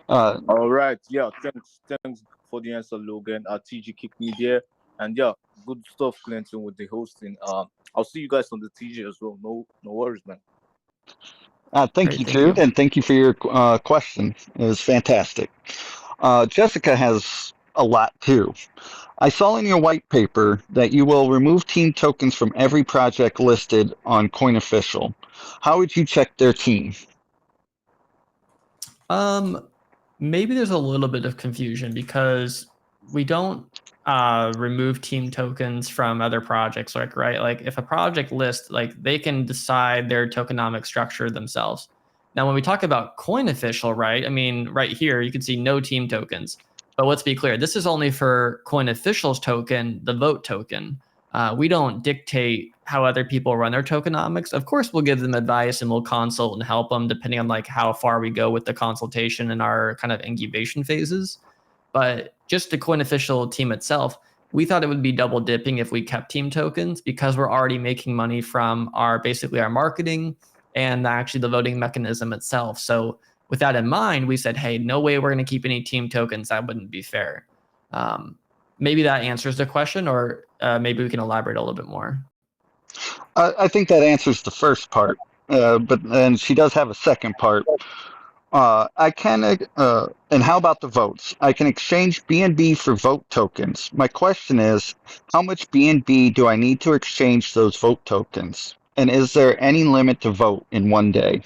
All right. Yeah. Thanks for the answer, Logan. TG kicked me there, and yeah, good stuff, Clinton, with the hosting. I'll see you guys on the TG as well. No worries, man. Thank Great, you, thank you. Jude, and thank you for your question. It was fantastic. Jessica has a lot too. I saw in your white paper that you will remove team tokens from every project listed on Coin Official. How would you check their team? Maybe there's a little bit of confusion because we don't remove team tokens from other projects, like if a project lists, like they can decide their tokenomic structure themselves. Now, when we talk about Coin Official, right? I mean, right here you can see no team tokens. But let's be clear, this is only for Coin Official's token, the vote token. We don't dictate how other people run their tokenomics. Of course, we'll give them advice and we'll consult and help them depending on like how far we go with the consultation and our kind of incubation phases. But just the Coin Official team itself, we thought it would be double dipping if we kept team tokens because we're already making money from our basically our marketing and actually the voting mechanism itself. So with that in mind, we said, hey, no way we're going to keep any team tokens. That wouldn't be fair. Maybe that answers the question, or maybe we can elaborate a little bit more. I think that answers the first part, but and she does have a second part. I can, and how about the votes? I can exchange BNB for vote tokens. My question is, how much BNB do I need to exchange those vote tokens? And is there any limit to vote in one day?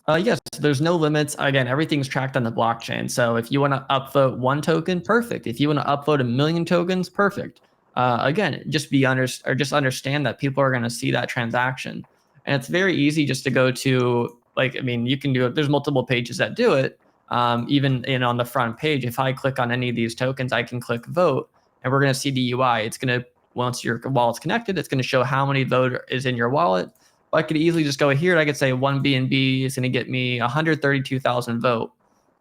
Yes, there's no limits. Again, everything's tracked on the blockchain. So if you want to upvote one token, perfect. If you want to upvote 1 million tokens, perfect. Again, just understand that people are going to see that transaction, and it's very easy just to go to you can do it. There's multiple pages that do it. Even on the front page, if I click on any of these tokens, I can click vote, and we're going to see the UI. It's going to once your wallet's connected, it's going to show how many vote is in your wallet. I could easily just go here and I could say 1 BNB is going to get me 132,000 vote.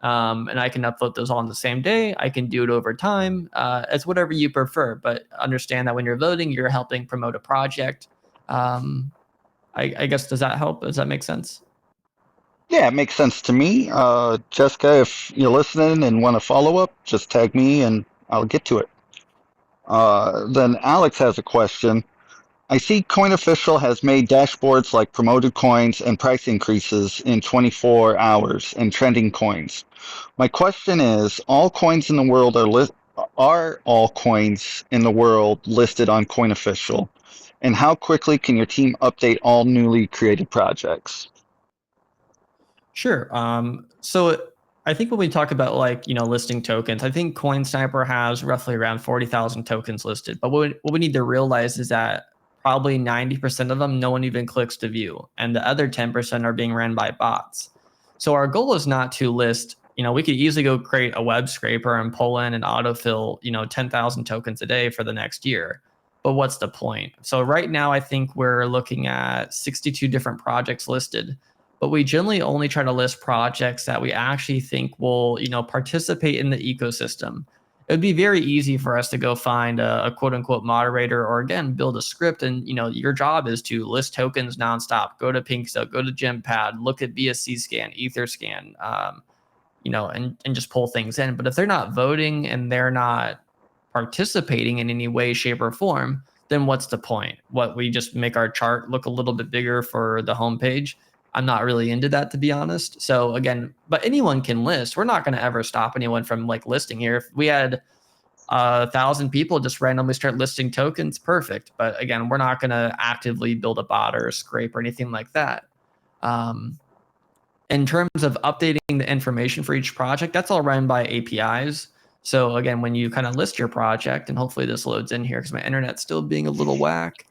And I can upload those all on the same day. I can do it over time. It's whatever you prefer, but understand that when you're voting, you're helping promote a project. I guess, does that help? Does that make sense? Yeah, it makes sense to me. Jessica, if you're listening and want to follow up, just tag me and I'll get to it. Then Alex has a question. I see Coin Official has made dashboards like promoted coins and price increases in 24 hours and trending coins. My question is, all coins in the world are all coins in the world listed on Coin Official? And how quickly can your team update all newly created projects? Sure. So I think when we talk about listing tokens, I think CoinSniper has roughly around 40,000 tokens listed. But what we need to realize is that probably 90% of them, no one even clicks to view. And the other 10% are being ran by bots. So our goal is not to list, we could easily go create a web scraper and pull in and autofill, 10,000 tokens a day for the next year. But what's the point? So right now, I think we're looking at 62 different projects listed. But we generally only try to list projects that we actually think will, participate in the ecosystem. It would be very easy for us to go find a quote unquote moderator or again, build a script. And, your job is to list tokens nonstop, go to Pinkstone, go to Gempad, look at BSC scan, Etherscan, and just pull things in. But if they're not voting and they're not participating in any way, shape, or form, then what's the point? What, we just make our chart look a little bit bigger for the homepage? I'm not really into that, to be honest. So again, but anyone can list. We're not going to ever stop anyone from listing here. If we had 1,000 people just randomly start listing tokens, perfect. But again, we're not going to actively build a bot or a scrape or anything like that. In terms of updating the information for each project, that's all run by APIs. So again, when you kind of list your project, and hopefully this loads in here because my internet's still being a little whack,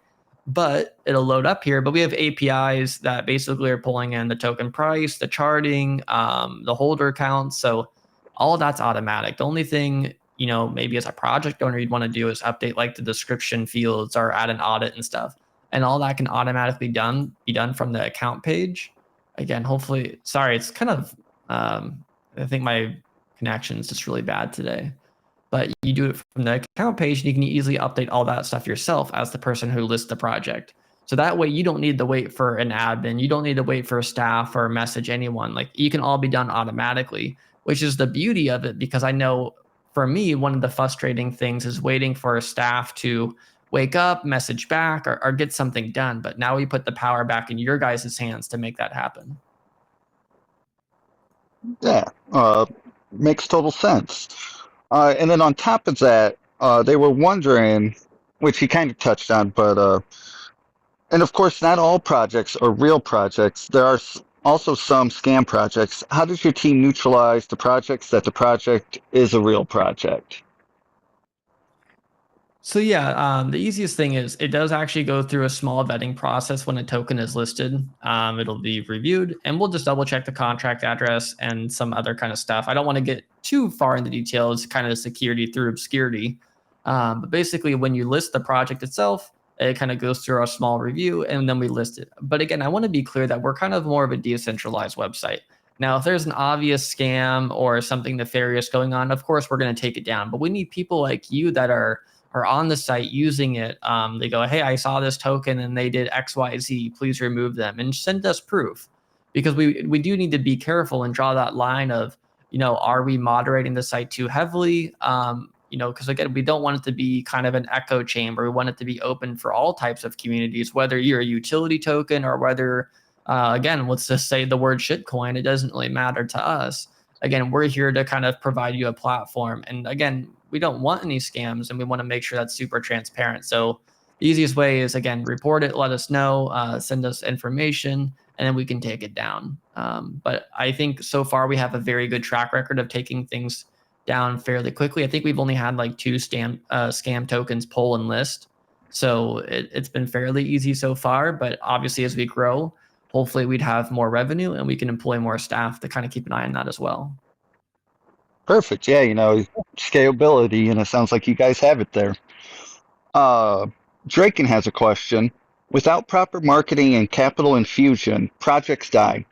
but it'll load up here. But we have APIs that basically are pulling in the token price, the charting, the holder counts. So all of that's automatic. The only thing, maybe as a project owner, you'd want to do is update like the description fields or add an audit and stuff. And all that can automatically be done from the account page. Again, hopefully, sorry, it's kind of, I think my connection is just really bad today. But you do it from the account page, and you can easily update all that stuff yourself as the person who lists the project. So that way you don't need to wait for an admin. You don't need to wait for a staff or message anyone. Like, you can all be done automatically, which is the beauty of it, because I know for me, one of the frustrating things is waiting for a staff to wake up, message back, or get something done. But now we put the power back in your guys' hands to make that happen. Yeah, makes total sense. And then on top of that, they were wondering, which he kind of touched on, but and of course, not all projects are real projects. There are also some scam projects. How does your team neutralize the projects that the project is a real project? So yeah, the easiest thing is it does actually go through a small vetting process when a token is listed. It'll be reviewed, and we'll just double check the contract address and some other kind of stuff. I don't want to get too far into details, kind of security through obscurity. But basically, when you list the project itself, it kind of goes through our small review and then we list it. But again, I want to be clear that we're kind of more of a decentralized website. Now, if there's an obvious scam or something nefarious going on, of course we're going to take it down. But we need people like you that are on the site using it. They go, hey, I saw this token and they did X, Y, Z. Please remove them and send us proof, because we do need to be careful and draw that line of, are we moderating the site too heavily? Because again, we don't want it to be kind of an echo chamber. We want it to be open for all types of communities, whether you're a utility token or whether, again, let's just say the word shitcoin. It doesn't really matter to us. Again, we're here to kind of provide you a platform. And again, we don't want any scams and we want to make sure that's super transparent. So the easiest way is, again, report it, let us know, send us information, and then we can take it down. But I think so far we have a very good track record of taking things down fairly quickly. I think we've only had like 2 scam tokens pull and list. So it's been fairly easy so far, but obviously as we grow, hopefully we'd have more revenue and we can employ more staff to kind of keep an eye on that as well. Perfect. Yeah, scalability, and it sounds like you guys have it there. Draken has a question. Without proper marketing and capital infusion, projects die.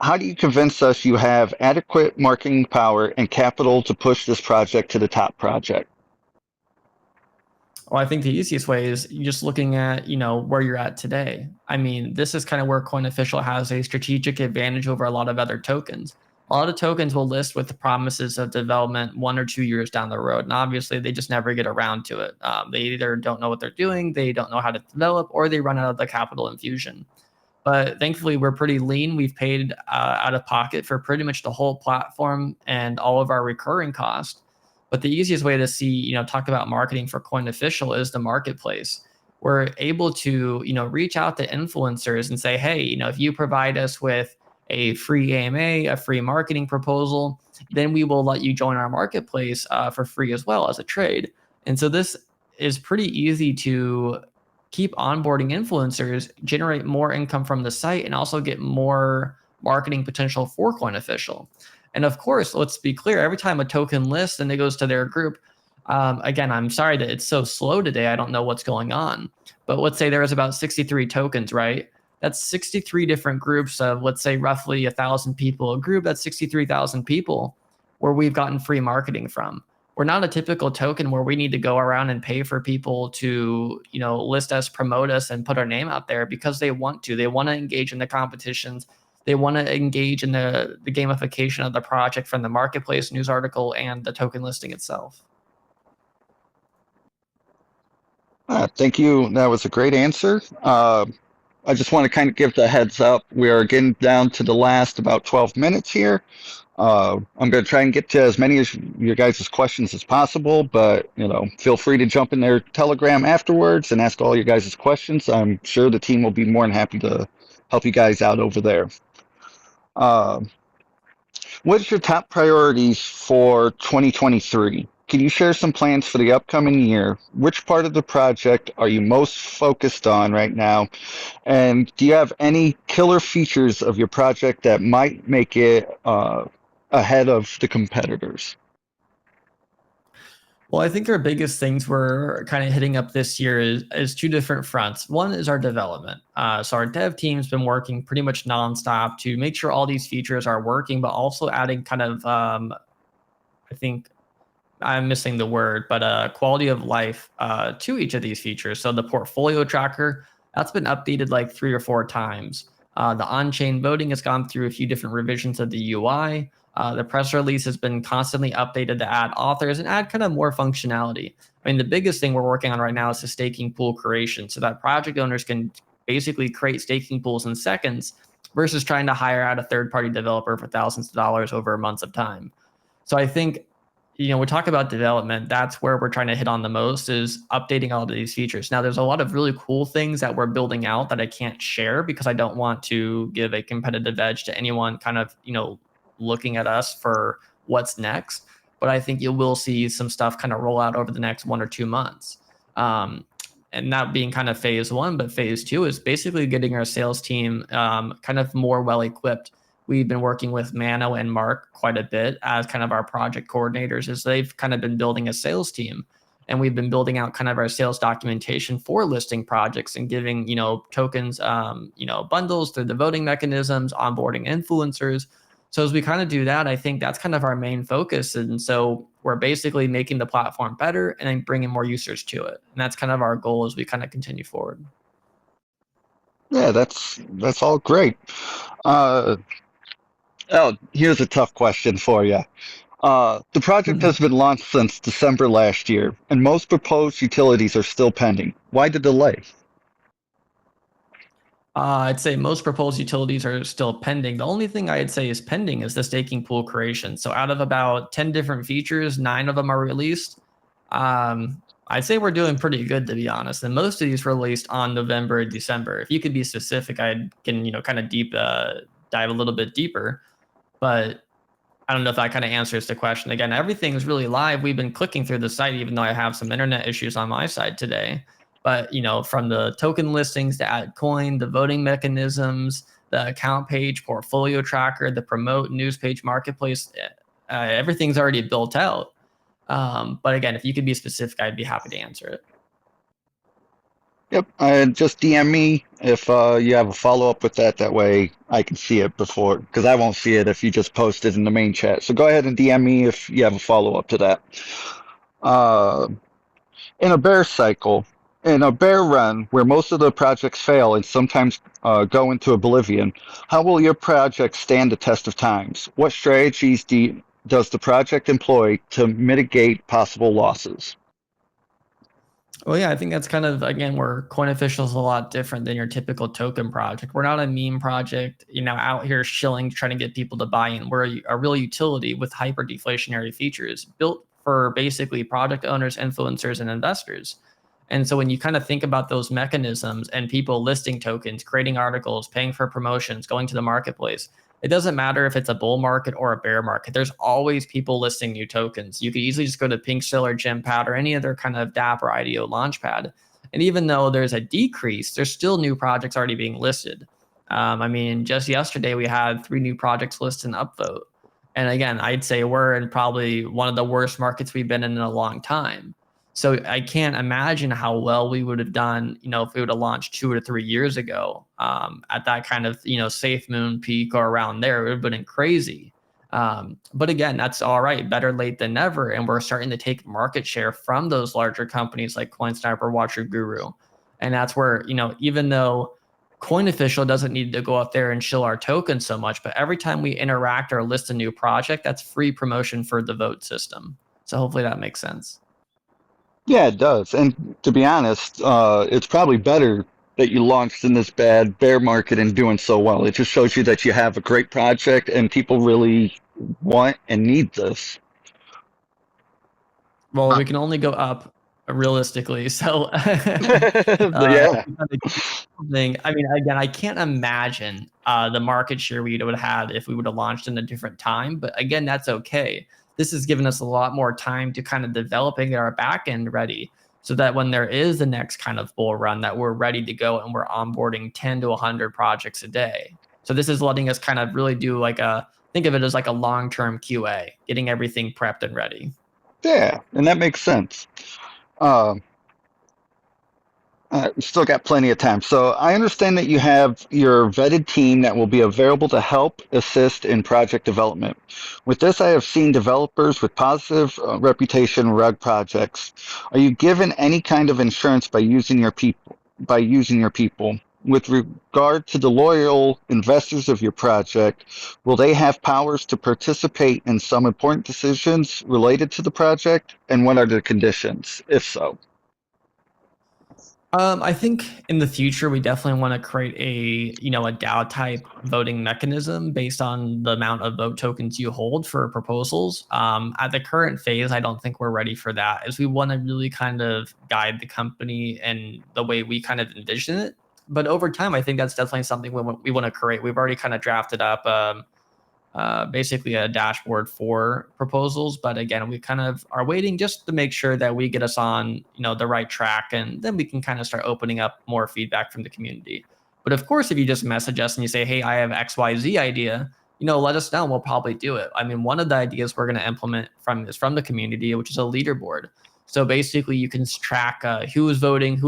How do you convince us you have adequate marketing power and capital to push this project to the top project? Well, I think the easiest way is just looking at, where you're at today. I mean, this is kind of where Coin Official has a strategic advantage over a lot of other tokens. A lot of tokens will list with the promises of development 1 or 2 years down the road. And obviously, they just never get around to it. They either don't know what they're doing, they don't know how to develop, or they run out of the capital infusion. But thankfully, we're pretty lean. We've paid out of pocket for pretty much the whole platform and all of our recurring costs. But the easiest way to see, talk about marketing for Coin Official is the marketplace. We're able to, reach out to influencers and say, hey, if you provide us with a free AMA, a free marketing proposal, then we will let you join our marketplace for free as well as a trade. And so this is pretty easy to keep onboarding influencers, generate more income from the site, and also get more marketing potential for Coin Official. And of course, let's be clear, every time a token lists and it goes to their group, again, I'm sorry that it's so slow today. I don't know what's going on. But let's say there was about 63 tokens, right? That's 63 different groups of, let's say, roughly 1,000 people a group. That's 63,000 people where we've gotten free marketing from. We're not a typical token where we need to go around and pay for people to, list us, promote us, and put our name out there, because they want to. They want to engage in the competitions. They want to engage in the gamification of the project from the marketplace news article and the token listing itself. Thank you. That was a great answer. I just want to kind of give the heads up. We are getting down to the last about 12 minutes here. I'm going to try and get to as many of your guys' questions as possible, but feel free to jump in their Telegram afterwards and ask all your guys' questions. I'm sure the team will be more than happy to help you guys out over there. What's your top priorities for 2023? Can you share some plans for the upcoming year? Which part of the project are you most focused on right now? And do you have any killer features of your project that might make it ahead of the competitors? Well, I think our biggest things we're kind of hitting up this year is 2 different fronts. One is our development. So our dev team's been working pretty much nonstop to make sure all these features are working, but also adding kind of, I think I'm missing the word, but quality of life to each of these features. So the portfolio tracker, that's been updated like 3 or 4 times. The on-chain voting has gone through a few different revisions of the UI. The press release has been constantly updated to add authors and add kind of more functionality. I mean, the biggest thing we're working on right now is the staking pool creation, so that project owners can basically create staking pools in seconds versus trying to hire out a third-party developer for thousands of dollars over months of time. So I think, we talk about development. That's where we're trying to hit on the most, is updating all of these features. Now, there's a lot of really cool things that we're building out that I can't share because I don't want to give a competitive edge to anyone kind of, looking at us for what's next. But I think you will see some stuff kind of roll out over the next 1 or 2 months. And that being kind of phase 1, but phase 2 is basically getting our sales team kind of more well equipped. We've been working with Mano and Mark quite a bit as kind of our project coordinators, as they've kind of been building a sales team. And we've been building out kind of our sales documentation for listing projects and giving, tokens, bundles through the voting mechanisms, onboarding influencers. So as we kind of do that, I think that's kind of our main focus. And so we're basically making the platform better and then bringing more users to it. And that's kind of our goal as we kind of continue forward. Yeah, that's all great. Uh, oh, here's a tough question for you. The project has been launched since December last year, and most proposed utilities are still pending. Why the delay? I'd say most proposed utilities are still pending. The only thing I'd say is pending is the staking pool creation. So out of about 10 different features, 9 of them are released. I'd say we're doing pretty good, to be honest. And most of these were released on November and December. If you could be specific, I can, kind of dive a little bit deeper. But I don't know if that kind of answers the question. Again, everything's really live. We've been clicking through the site, even though I have some internet issues on my side today. But from the token listings, the add coin, the voting mechanisms, the account page, portfolio tracker, the promote, news page, marketplace, everything's already built out. But again, if you could be specific, I'd be happy to answer it. Yep, just DM me if you have a follow-up with that. That way I can see it before, because I won't see it if you just post it in the main chat. So go ahead and DM me if you have a follow-up to that. In a bear cycle, in a bear run where most of the projects fail and sometimes go into oblivion, how will your project stand the test of times? What strategies does the project employ to mitigate possible losses? Well, yeah, I think that's kind of, again, where Coinofficial is a lot different than your typical token project. We're not a meme project, out here shilling, trying to get people to buy in. We're a real utility with hyper deflationary features built for basically product owners, influencers, and investors. And so when you kind of think about those mechanisms and people listing tokens, creating articles, paying for promotions, going to the marketplace, it doesn't matter if it's a bull market or a bear market. There's always people listing new tokens. You could easily just go to Pinkstill or Gempad or any other kind of DApp or IDO launchpad. And even though there's a decrease, there's still new projects already being listed. Just yesterday we had 3 new projects listed in Upvote. And again, I'd say we're in probably one of the worst markets we've been in a long time. So I can't imagine how well we would have done, if we would have launched 2 or 3 years ago at that kind of, safe moon peak or around there. It would have been crazy. But again, that's all right. Better late than never. And we're starting to take market share from those larger companies like CoinSniper, Watcher Guru. And that's where, even though Coinofficial doesn't need to go out there and shill our tokens so much, but every time we interact or list a new project, that's free promotion for the vote system. So hopefully that makes sense. Yeah, it does. And to be honest, it's probably better that you launched in this bad bear market and doing so well. It just shows you that you have a great project and people really want and need this. Well, we can only go up realistically. So, Yeah. again, I can't imagine the market share we would have had if we would have launched in a different time. But again, that's okay. This has given us a lot more time to kind of developing our back end ready so that when there is the next kind of bull run that we're ready to go and we're onboarding 10 to 100 projects a day. So this is letting us kind of really do think of it as like a long-term QA, getting everything prepped and ready. Yeah, and that makes sense. Um, we still got plenty of time. So I understand that you have your vetted team that will be available to help assist in project development. With this, I have seen developers with positive reputation rug projects. Are you given any kind of insurance by using your people? With regard to the loyal investors of your project, will they have powers to participate in some important decisions related to the project? And what are the conditions, if so? I think in the future we definitely want to create a DAO type voting mechanism based on the amount of vote tokens you hold for proposals. At the current phase, I don't think we're ready for that, as we want to really kind of guide the company and the way we kind of envision it. But over time, I think that's definitely something we want to create. We've already kind of drafted up basically a dashboard for proposals. But again, we kind of are waiting just to make sure that we get us on, the right track, and then we can kind of start opening up more feedback from the community. But of course, if you just message us and you say, hey, I have XYZ idea, let us know. We'll probably do it. One of the ideas we're going to implement is from the community, which is a leaderboard. So basically, you can track who's voting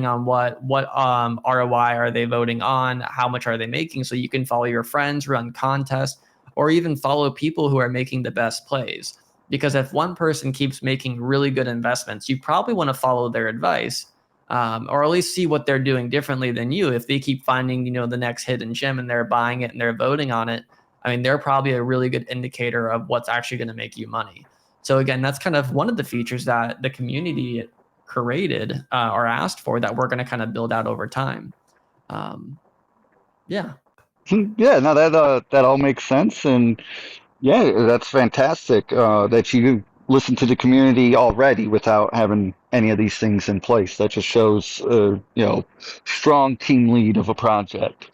on what ROI are they voting on, how much are they making. So you can follow your friends, run contests, or even follow people who are making the best plays. Because if one person keeps making really good investments, you probably want to follow their advice, or at least see what they're doing differently than you. If they keep finding, the next hidden gem and they're buying it and they're voting on it, I mean, they're probably a really good indicator of what's actually going to make you money. So again, that's kind of one of the features that the community created or asked for that we're going to kind of build out over time. Yeah. Yeah, no, that all makes sense, and yeah, that's fantastic that you listen to the community already without having any of these things in place. That just shows, strong team lead of a project.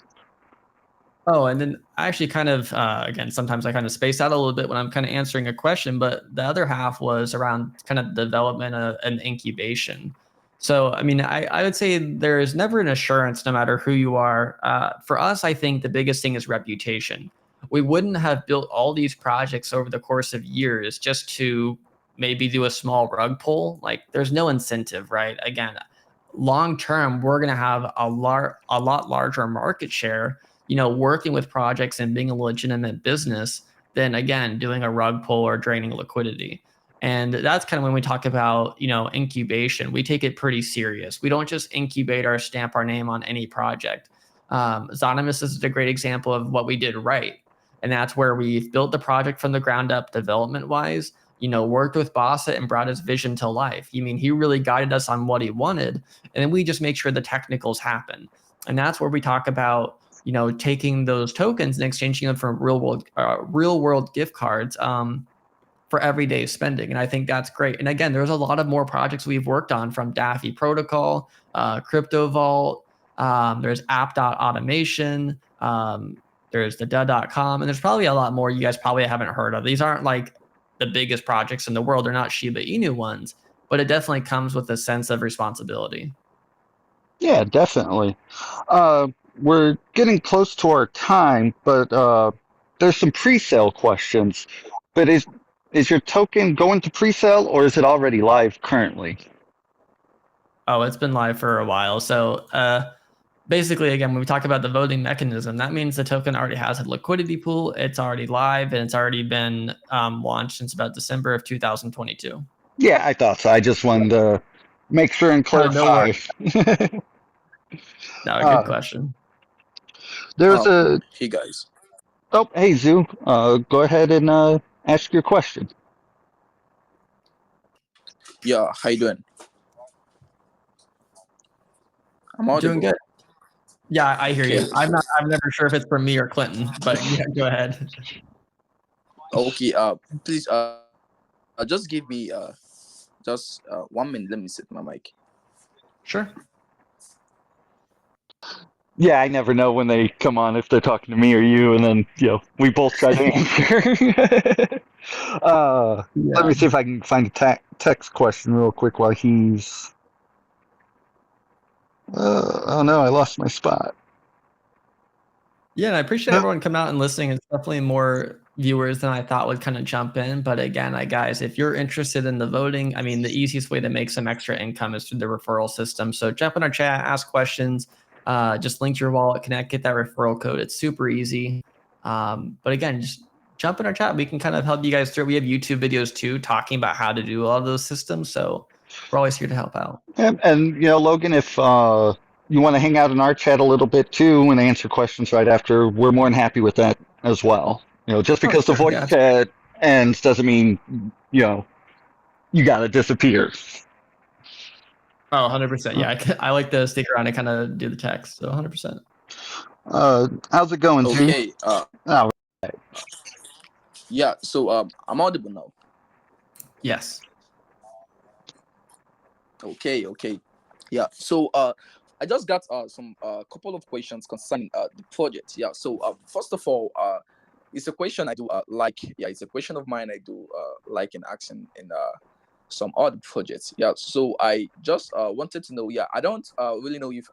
Oh, and then I actually kind of, again, sometimes I kind of space out a little bit when I'm kind of answering a question, but the other half was around kind of development and incubation. So, I mean, I would say there is never an assurance no matter who you are. For us, I think the biggest thing is reputation. We wouldn't have built all these projects over the course of years just to maybe do a small rug pull. Like, there's no incentive, right? Again, long term, we're going to have a lot larger market share, working with projects and being a legitimate business than, again, doing a rug pull or draining liquidity. And that's kind of when we talk about, incubation, we take it pretty serious. We don't just incubate or stamp our name on any project. Zonimus is a great example of what we did right. And that's where we've built the project from the ground up development wise, worked with Bossa and brought his vision to life. I mean, he really guided us on what he wanted. And then we just make sure the technicals happen. And that's where we talk about, taking those tokens and exchanging them for real world gift cards for everyday spending. And I think that's great. And again, there's a lot of more projects we've worked on, from Daffy Protocol, Crypto Vault, there's app.automation, there's the da.com, and there's probably a lot more you guys probably haven't heard of. These aren't like the biggest projects in the world. They're not Shiba Inu ones, but it definitely comes with a sense of responsibility. Yeah, definitely. We're getting close to our time, but there's some pre-sale questions. But is your token going to pre-sale, or is it already live currently? Oh, it's been live for a while. So basically, again, when we talk about the voting mechanism, that means the token already has a liquidity pool. It's already live, and it's already been launched since about December of 2022. Yeah, I thought so. I just wanted to make sure and Oh, no clarify. worries. No, good uh, question. there's a Hey guys. Oh, hey Zoo. Go ahead and ask your question. Yeah, how you doing? I'm Doing audible. good. Yeah, I hear Okay. you. I'm never sure if it's from me or Clinton, but yeah, go ahead. Okay. Please. Just give me just 1 minute. Let me set my mic. Sure. Yeah, I never know when they come on if they're talking to me or you, and then we both try to answer. Let me see if I can find a text question real quick while he's. Oh no, I lost my spot. Yeah, and I appreciate No. everyone coming out and listening. It's definitely more viewers than I thought would kind of jump in. But again, guys, if you're interested in the voting, I mean, the easiest way to make some extra income is through the referral system. So jump in our chat, ask questions, just link your wallet, connect, get that referral code. It's super easy. But again, just jump in our chat. We can kind of help you guys through. We have YouTube videos too, talking about how to do all of those systems. So we're always here to help out. And Logan, if you want to hang out in our chat a little bit too and answer questions right after, we're more than happy with that as well. Just because the Sure. voice Yeah. chat ends doesn't mean you gotta disappear. Oh, 100%. Yeah, I like to stick around and kind of do the text. So 100%. How's it going, Zoo? Okay. Oh, Yeah. So I'm audible now. Yes. Okay. Okay. Yeah. So I just got some couple of questions concerning the project. Yeah. So first of all, it's a question I do like. Yeah, it's a question of mine I do like in action in some other projects. Yeah. So I just wanted to know. Yeah, I don't really know if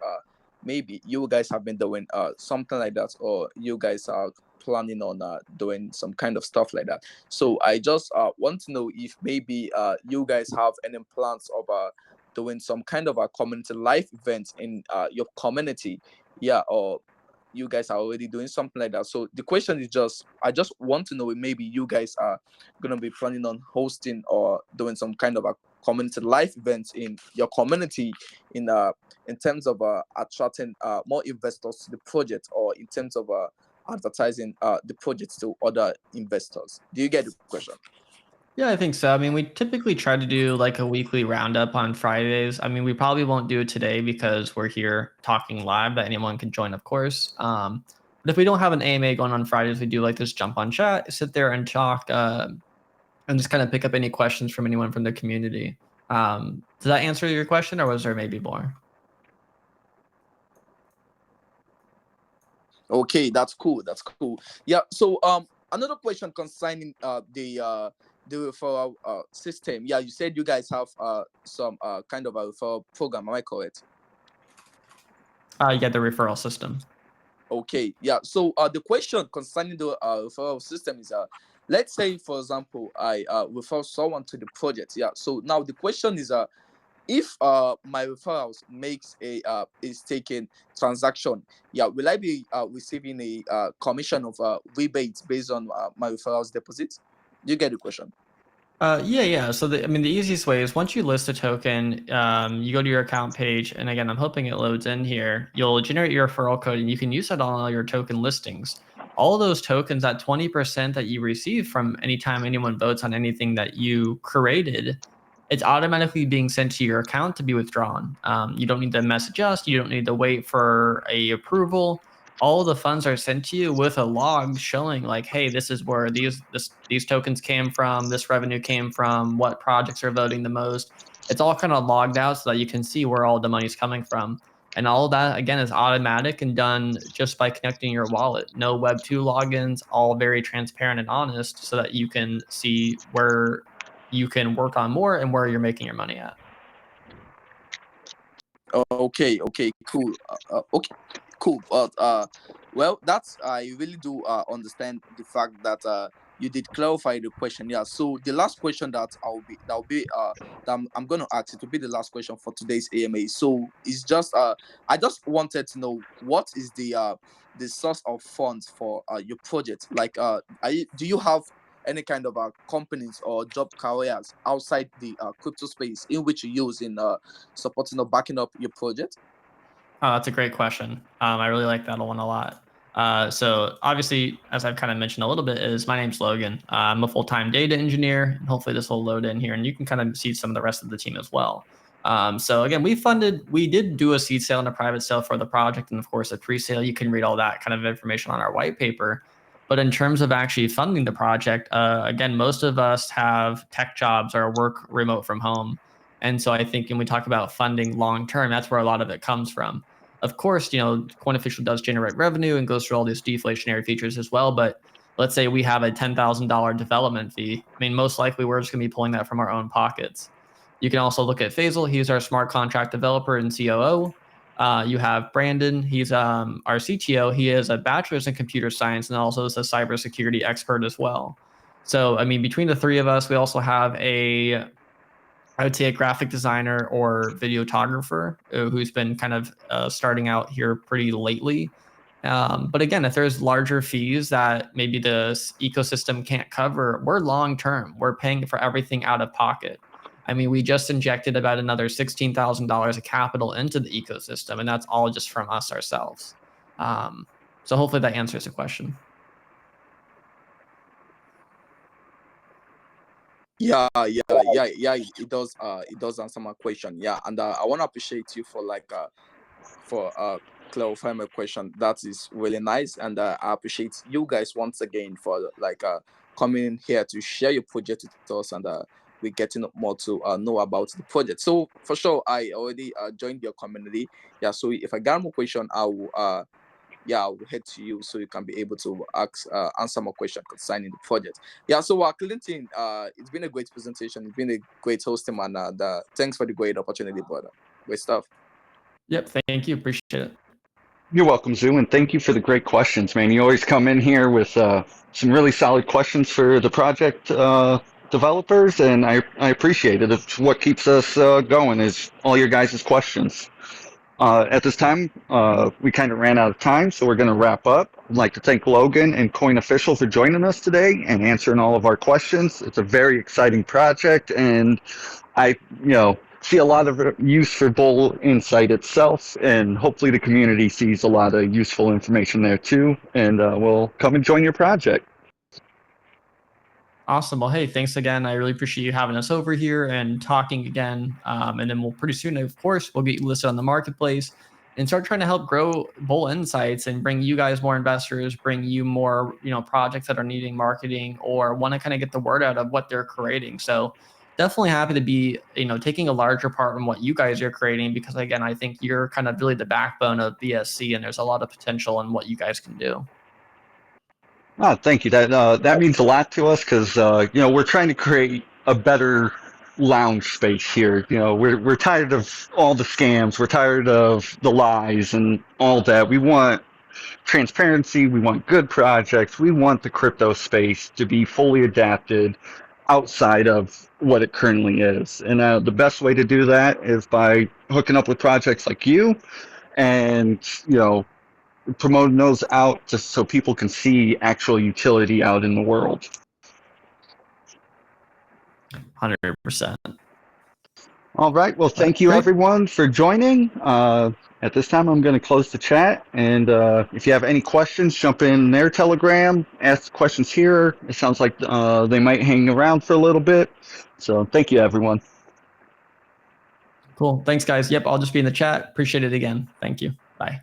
maybe you guys have been doing something like that, or you guys are planning on doing some kind of stuff like that. So I just want to know if maybe you guys have any plans of doing some kind of a community life event in your community, yeah, or you guys are already doing something like that. So the question is just, I just want to know if maybe you guys are gonna be planning on hosting or doing some kind of a community life events in your community in terms of attracting more investors to the project, or in terms of advertising the project to other investors. Do you get the question? Yeah, I think so. I mean, we typically try to do like a weekly roundup on Fridays. I mean, we probably won't do it today because we're here talking live, but anyone can join, of course. But if we don't have an AMA going on Fridays, we do like this jump on chat, sit there and talk, and just kind of pick up any questions from anyone from the community. Does that answer your question, or was there maybe more? Okay, that's cool. That's cool. Yeah. So another question concerning the referral system. Yeah, you said you guys have some kind of a referral program. Am I correct? Yeah, the referral system. Okay. Yeah. So the question concerning the referral system is let's say for example I refer someone to the project. Yeah. So now the question is if my referrals makes a is taking transaction, yeah, will I be receiving a commission of rebates based on my referrals deposits? Do you get the question? Yeah. So I mean, the easiest way is once you list a token, you go to your account page, and again, I'm hoping it loads in here. You'll generate your referral code, and you can use that on all your token listings. All of those tokens, that 20% that you receive from anytime anyone votes on anything that you created, it's automatically being sent to your account to be withdrawn. You don't need to message us. You don't need to wait for a approval. All the funds are sent to you with a log showing like, hey, this is where these tokens came from, this revenue came from, what projects are voting the most. It's all kind of logged out so that you can see where all the money's coming from. And all of that again is automatic and done just by connecting your wallet. No Web2 logins, all very transparent and honest so that you can see where you can work on more and where you're making your money at. Okay, okay, cool. Okay, cool. But well, that's I really do understand the fact that you did clarify the question. Yeah. So the last question that'll be that I'm gonna ask, it will be the last question for today's AMA. So it's just I just wanted to know what is the source of funds for your project. Like do you have any kind of companies or job careers outside the crypto space in which you use in supporting or backing up your project? Oh, that's a great question. I really like that one a lot. So obviously, as I've kind of mentioned a little bit, is my name's Logan. I'm a full-time data engineer, and hopefully this will load in here, and you can kind of see some of the rest of the team as well. So again, we did do a seed sale and a private sale for the project, and of course a pre-sale. You can read all that kind of information on our white paper. But in terms of actually funding the project, again, most of us have tech jobs or work remote from home. And so I think when we talk about funding long term, that's where a lot of it comes from. Of course, Coin Official does generate revenue and goes through all these deflationary features as well. But let's say we have a $10,000 development fee. I mean, most likely we're just going to be pulling that from our own pockets. You can also look at Faisal. He's our smart contract developer and COO. You have Brandon. He's our CTO. He is a bachelor's in computer science and also is a cybersecurity expert as well. So, I mean, between the three of us, we also have I would say a graphic designer or videographer who's been kind of starting out here pretty lately. But again, if there's larger fees that maybe the ecosystem can't cover, we're long term. We're paying for everything out of pocket. I mean, we just injected about another $16,000 of capital into the ecosystem, and that's all just from us ourselves. So hopefully that answers the question. Yeah, it does answer my question. Yeah, and I want to appreciate you for for clarifying my question. That is really nice, and I appreciate you guys once again for coming in here to share your project with us, and we're getting more to know about the project. So for sure, I already joined your community. Yeah, so if I got more question, I will I'll head to you so you can be able to answer more questions concerning the project. Yeah, so Clinton, it's been a great presentation. It's been a great hosting, man. Thanks for the great opportunity, brother. Great stuff. Yep. Thank you. Appreciate it. You're welcome, Zoo, and thank you for the great questions, man. You always come in here with some really solid questions for the project developers, and I appreciate it. It's what keeps us going is all your guys' questions. At this time, we kind of ran out of time, so we're going to wrap up. I'd like to thank Logan and Coin Official for joining us today and answering all of our questions. It's a very exciting project, and I, see a lot of use for Bull Insight itself, and hopefully the community sees a lot of useful information there too, and will come and join your project. Awesome. Well, hey, thanks again. I really appreciate you having us over here and talking again. And then we'll pretty soon, of course, we'll get you listed on the marketplace and start trying to help grow Bull Insights and bring you guys more investors, bring you more, projects that are needing marketing or want to kind of get the word out of what they're creating. So definitely happy to be, taking a larger part in what you guys are creating, because again, I think you're kind of really the backbone of BSC and there's a lot of potential in what you guys can do. Oh, thank you. That means a lot to us because we're trying to create a better lounge space here. We're tired of all the scams. We're tired of the lies and all that. We want transparency. We want good projects. We want the crypto space to be fully adapted outside of what it currently is. And the best way to do that is by hooking up with projects like you and promoting those out just so people can see actual utility out in the world. 100%. All right. Well, thank you Great. everyone for joining. At this time, I'm going to close the chat. And if you have any questions, jump in their Telegram, ask questions here. It sounds like they might hang around for a little bit. So thank you, everyone. Cool. Thanks, guys. Yep, I'll just be in the chat. Appreciate it again. Thank you. Bye.